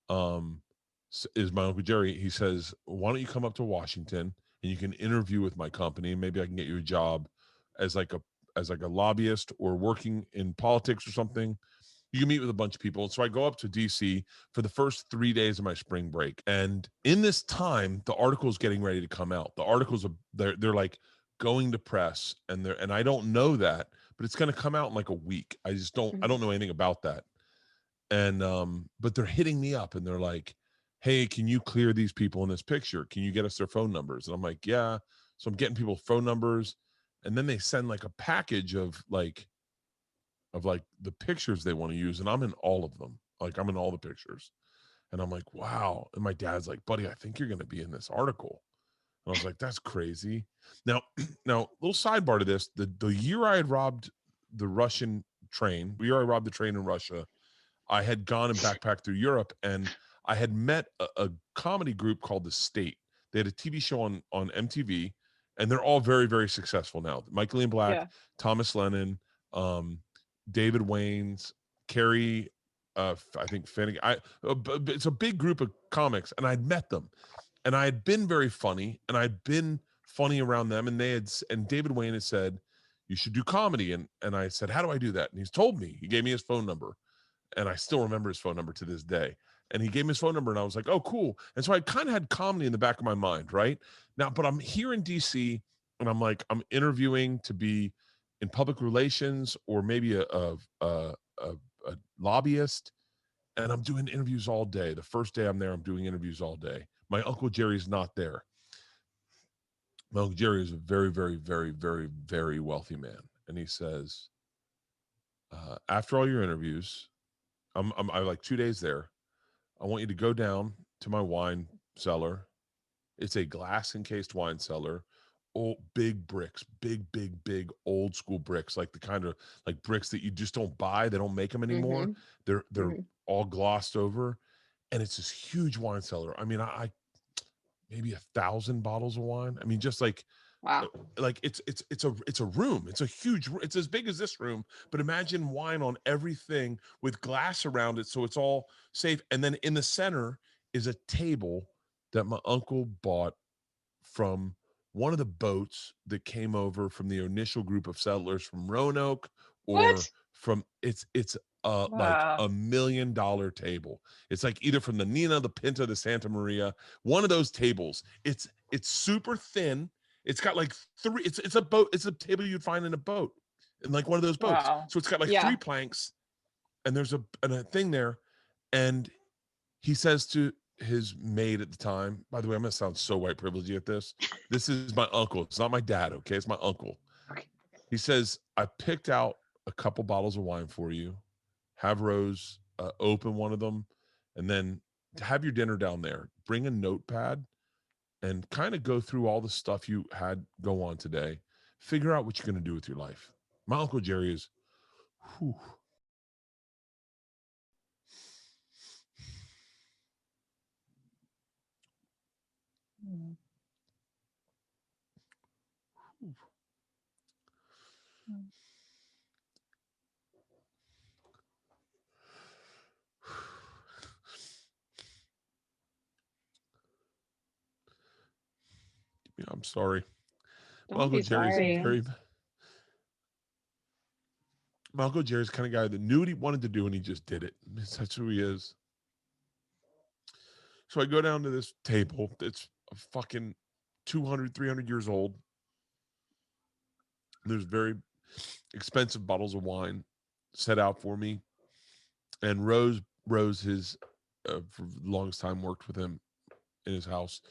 is my Uncle Jerry. He says, why don't you come up to Washington and you can interview with my company and maybe I can get you a job as like a lobbyist or working in politics or something. You can meet with a bunch of people. And so I go up to DC for the first 3 days of my spring break. And in this time, the article is getting ready to come out. The articles they're like going to press and I don't know that, but it's going to come out in like a week. I don't know anything about that. And but they're hitting me up and they're like, hey, can you clear these people in this picture? Can you get us their phone numbers? And I'm like, yeah. So I'm getting people's phone numbers. And then they send like a package of the pictures they want to use. And I'm in all of them. Like I'm in all the pictures. And I'm like, wow. And my dad's like, buddy, I think you're going to be in this article. And I was like, that's crazy. Now, little sidebar to this, the year I had robbed the Russian train, the year I robbed the train in Russia, I had gone and backpacked through Europe and I had met a comedy group called The State. They had a TV show on MTV and they're all very, very successful now. Michael Ian Black, Thomas Lennon, David Waynes, Carrie, I think Finnegan. It's a big group of comics, and I'd met them, and I had been very funny, and I'd been funny around them, and David Wayne had said, "You should do comedy," and I said, "How do I do that?" And he's told me. He gave me his phone number, and I still remember his phone number to this day. And he gave me his phone number, and I was like, "Oh, cool." And so I kind of had comedy in the back of my mind, right now. But I'm here in DC, and I'm interviewing to be in public relations or maybe a lobbyist, and I'm doing interviews all day. The first day I'm there, I'm doing interviews all day. My Uncle Jerry's not there. My Uncle Jerry is a very, very, very, very, very wealthy man, and he says, after all your interviews, I'm like 2 days there. I want you to go down to my wine cellar. It's a glass encased wine cellar. Old big bricks, big old school bricks, like the kind of like bricks that you just don't buy. They don't make them anymore. They're all glossed over, and it's this huge wine cellar. I mean, I maybe 1,000 bottles of wine. I mean, just like wow, like it's a room. It's a huge. It's as big as this room, but imagine wine on everything with glass around it, so it's all safe. And then in the center is a table that my uncle bought from one of the boats that came over from the initial group of settlers from Roanoke or from it's like $1 million table. It's like either from the Nina, the Pinta, the Santa Maria, one of those tables. It's super thin. It's got like three, it's a boat, it's a table you'd find in a boat, in like one of those boats. So it's got like 3 planks and there's a thing there. And he says to his maid at the time, by the way, I'm gonna sound so white privileged at this. This is my uncle. It's not my dad, okay? It's my uncle. Okay. He says, I picked out a couple bottles of wine for you. Have Rose open one of them, and then have your dinner down there. Bring a notepad and kind of go through all the stuff you had go on today. Figure out what you're gonna do with your life. My Uncle Jerry is, whew. I'm sorry. My Don't Uncle be Jerry's sorry. my Uncle Jerry's the kind of guy that knew what he wanted to do and he just did it. That's who he is. So I go down to this table that's a fucking 200, 300 years old. There's very expensive bottles of wine set out for me. And Rose, his for the longest time worked with him in his house,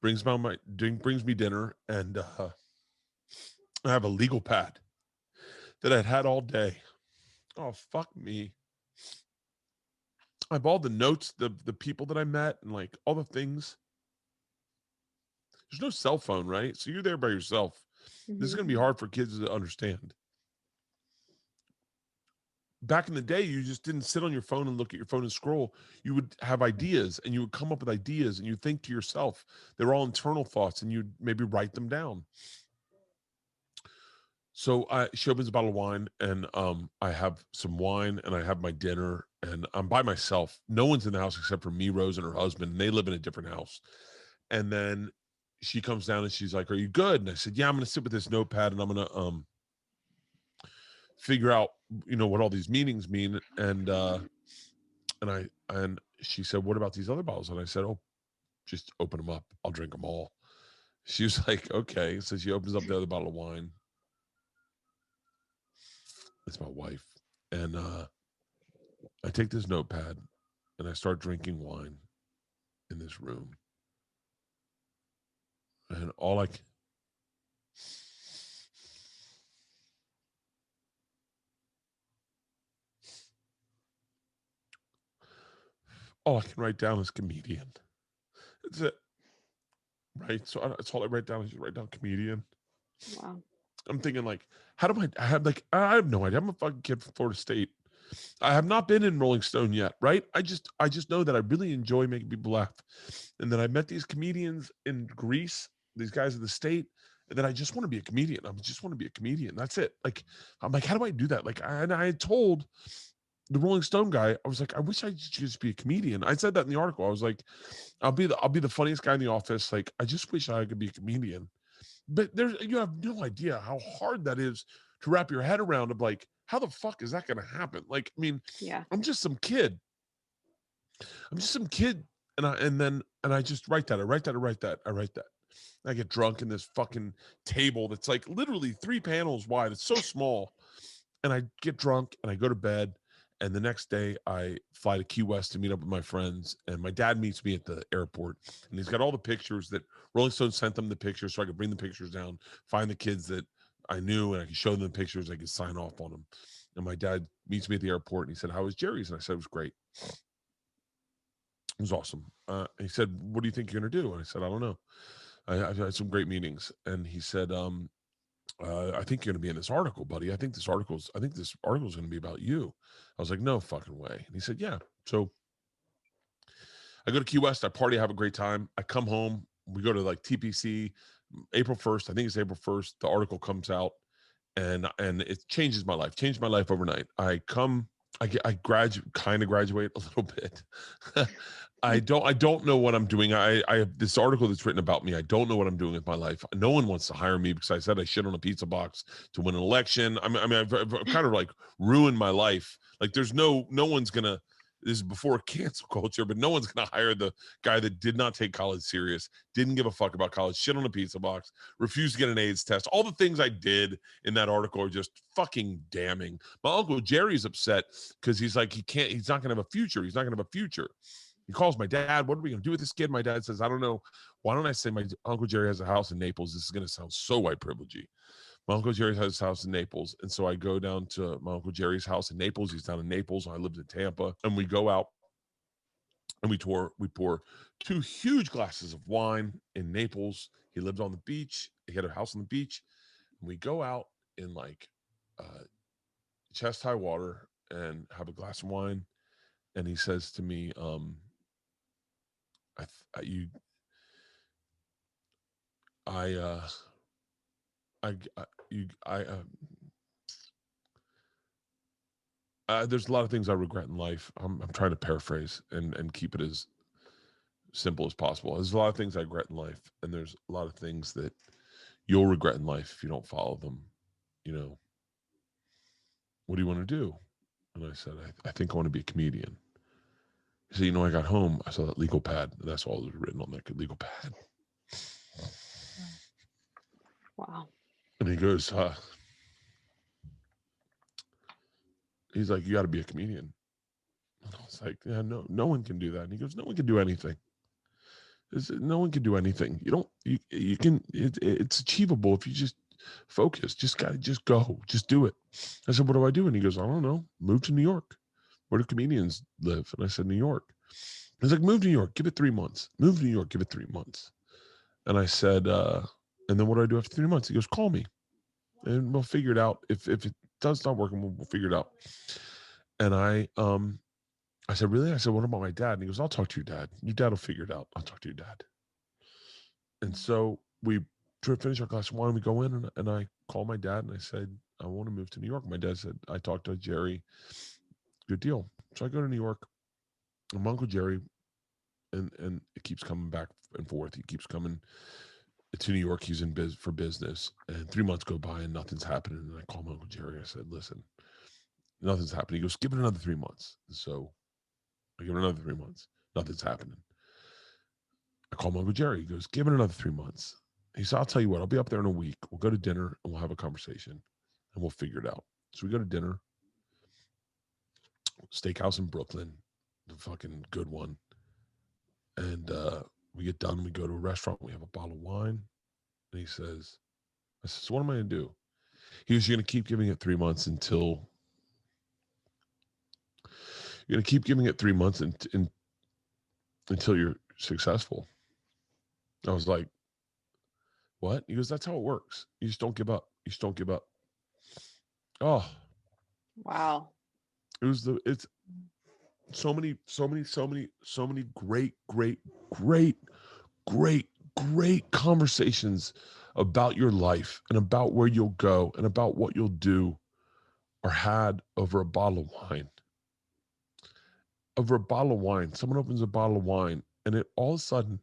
brings me dinner, and I have a legal pad that I'd had all day. Oh, fuck me. I have all the notes, the people that I met, and like all the things. There's no cell phone, right? So you're there by yourself. This is going to be hard for kids to understand. Back in the day, you just didn't sit on your phone and look at your phone and scroll. You would have ideas and you would come up with ideas and you think to yourself. They're all internal thoughts and you'd maybe write them down. So she opens a bottle of wine and I have some wine and I have my dinner and I'm by myself. No one's in the house except for me, Rose, and her husband. And they live in a different house. And then she comes down and she's like, "Are you good?" And I said, "Yeah, I'm going to sit with this notepad and I'm going to figure out, what all these meanings mean." And she said, "What about these other bottles?" And I said, "Oh, just open them up. I'll drink them all." She was like, "Okay." So she opens up the other bottle of wine. It's my wife. And I take this notepad and I start drinking wine in this room. And all I can write down is comedian. That's it. Right? So that's all I write down. I just write down comedian. Wow. I'm thinking like, how do I have no idea. I'm a fucking kid from Florida State. I have not been in Rolling Stone yet, right? I just know that I really enjoy making people laugh. And then I met these comedians in Greece, these guys of the state, and then I just want to be a comedian. I just want to be a comedian. That's it. Like, I'm like, how do I do that? Like, I had told the Rolling Stone guy, I was like, I wish I could just be a comedian. I said that in the article. I was like, I'll be the funniest guy in the office. Like, I just wish I could be a comedian. But you have no idea how hard that is to wrap your head around of like, how the fuck is that going to happen? Like, I mean, yeah, I'm just some kid. And I just write that. I write that. I get drunk in this fucking table that's like literally 3 panels wide. It's so small. And I get drunk and I go to bed. And the next day I fly to Key West to meet up with my friends. And my dad meets me at the airport. And he's got all the pictures that Rolling Stone sent them the pictures so I could bring the pictures down, find the kids that I knew, and I could show them the pictures. I could sign off on them. And my dad meets me at the airport and he said, "How was Jerry's?" And I said, "It was great. It was awesome." He said, "What do you think you're going to do?" And I said, "I don't know. I've had some great meetings." And he said, "I think you're going to be in this article, buddy. I think this article is going to be about you." I was like, "No fucking way." And he said, "Yeah." So I go to Key West. I party. I have a great time. I come home. We go to like TPC April 1st. I think it's April 1st. The article comes out and it changes my life. Changed my life overnight. I graduate a little bit. I don't know what I'm doing. I have this article that's written about me. I don't know what I'm doing with my life. No one wants to hire me because I said I shit on a pizza box to win an election. I mean, I've kind of like ruined my life. Like there's no one's gonna. This is before cancel culture, but no one's gonna hire the guy that did not take college serious, didn't give a fuck about college, shit on a pizza box, refused to get an AIDS test. All the things I did in that article are just fucking damning. My Uncle Jerry's upset because he's like, he's not gonna have a future. He's not gonna have a future. He calls my dad. "What are we going to do with this kid?" My dad says, "I don't know. Why don't I say my Uncle Jerry has a house in Naples?" This is going to sound so white privilegey. My Uncle Jerry has a house in Naples. And so I go down to my Uncle Jerry's house in Naples. He's down in Naples. I lived in Tampa. And we go out and we pour 2 huge glasses of wine in Naples. He lived on the beach. He had a house on the beach. And we go out in like chest high water and have a glass of wine. And he says to me, there's a lot of things I regret in life. I'm trying to paraphrase and keep it as simple as possible. There's a lot of things I regret in life, and there's a lot of things that you'll regret in life if you don't follow them. You know, what do you want to do? And I said, I think I want to be a comedian. He said, you know, I got home, I saw that legal pad, and that's all that was written on that legal pad. Wow. And he goes, he's like, you got to be a comedian. And I was like, yeah, no one can do that. And he goes, no one can do anything. No one can do anything. You can, it's achievable if you just focus. Just go, just do it. I said, what do I do? And he goes, I don't know. Move to New York. Where do comedians live? And I said, New York. He's like, move to New York. Give it 3 months. Move to New York. Give it 3 months. And I said, and then what do I do after 3 months? He goes, call me and we'll figure it out. If it does not work, we'll figure it out. And I said, really? I said, what about my dad? And he goes, I'll talk to your dad. Your dad will figure it out. I'll talk to your dad. And so we finish our glass of wine. We go in and I call my dad and I said, I want to move to New York. My dad said, I talked to Jerry. Good deal. So I go to New York. And my Uncle Jerry, and it keeps coming back and forth. He keeps coming to New York. He's in for business. And 3 months go by and nothing's happening. And I call my Uncle Jerry. I said, listen, nothing's happening. He goes, give it another 3 months. So I give it another 3 months. Nothing's happening. I call my Uncle Jerry. He goes, give it another 3 months. He said, I'll tell you what, I'll be up there in a week. We'll go to dinner and we'll have a conversation and we'll figure it out. So we go to dinner, steakhouse in Brooklyn, the fucking good one. And we get done. We go to a restaurant. We have a bottle of wine. And he says, I said, so what am I going to do? He was, you're going to keep giving it 3 months until you're going to keep giving it 3 months until you're successful. I was like, what? He goes, that's how it works. You just don't give up. You just don't give up. Oh, wow. It's so many great conversations about your life and about where you'll go and about what you'll do are had over a bottle of wine. Over a bottle of wine. Someone opens a bottle of wine and it all of a sudden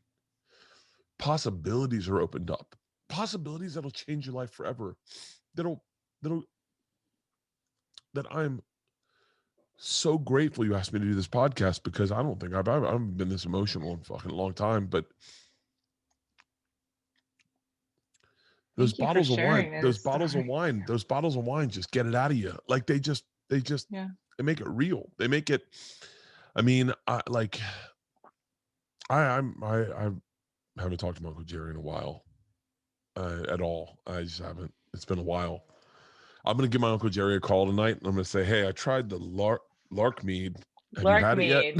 possibilities are opened up. Possibilities that'll change your life forever. That I'm so grateful you asked me to do this podcast, because I don't think I haven't been this emotional in a fucking long time. But those bottles of wine just get it out of you. Like they just make it real. They make it. I mean, I haven't talked to my Uncle Jerry in a while, at all. I just haven't. It's been a while. I'm going to give my Uncle Jerry a call tonight, and I'm going to say, hey, I tried the Lark Mead. Have you had it yet?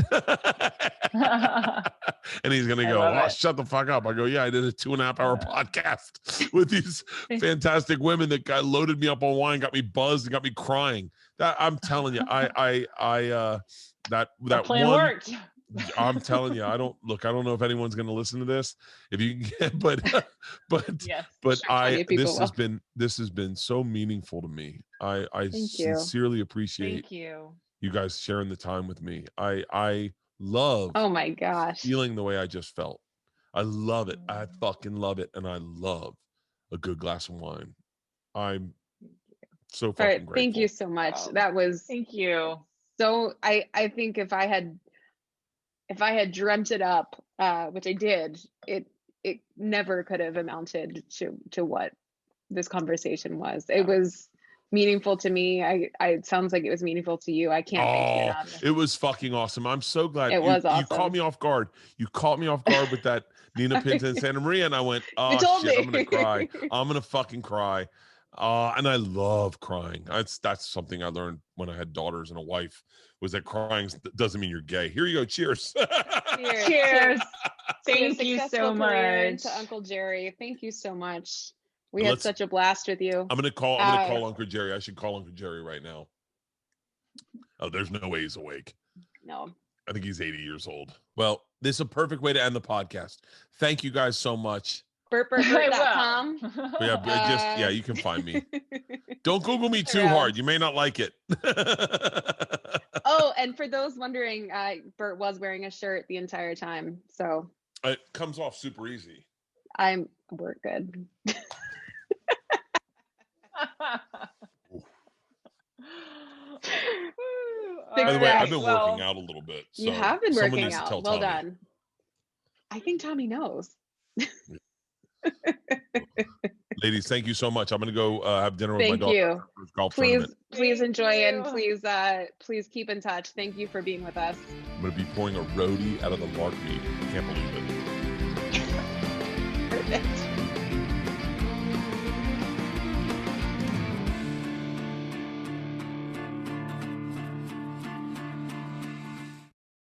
And he's going to go, oh, shut the fuck up. I go, yeah, I did a 2.5 hour podcast with these fantastic women that loaded me up on wine, got me buzzed, and got me crying. That I'm telling you, that plan one worked. I'm telling you, I don't know if anyone's going to listen to this. If you can get, but yes, this has been so meaningful to me. I sincerely appreciate you guys sharing the time with me. I love, oh my gosh, feeling the way I just felt. I love it. I fucking love it. And I love a good glass of wine. I'm so fucking grateful. Thank you so much. That was, thank you. So I think if I had dreamt it up, which I did, it never could have amounted to what this conversation was. It was meaningful to me. It sounds like it was meaningful to you. I can't thank you enough. It was fucking awesome. I'm so glad was awesome. You caught me off guard. You caught me off guard with that Nina Pinta in Santa Maria, and I went, oh shit, I'm gonna cry. I'm gonna fucking cry. And I love crying. That's something I learned when I had daughters and a wife, was that crying doesn't mean you're gay. Here you go. Cheers. Cheers. Thank you so much. To Uncle Jerry. Thank you so much. We had such a blast with you. I'm gonna call Uncle Jerry. I should call Uncle Jerry right now. Oh, there's no way he's awake. No. I think he's 80 years old. Well, this is a perfect way to end the podcast. Thank you guys so much. BertBertBert.com. Yeah, you can find me. Don't Google me too hard. You may not like it. Oh, and for those wondering, Bert was wearing a shirt the entire time. So it comes off super easy. We're good. By the way, I've been Well, working out a little bit. So you have been someone working needs to out. tell Well Tommy. done. I think Tommy knows. Ladies, thank you so much. I'm going to go have dinner with my Thank daughter. you. after her golf Please, tournament. please Thank enjoy you. and please keep in touch. Thank you for being with us. I'm going to be pouring a roadie out of the lark meat. I can't believe it.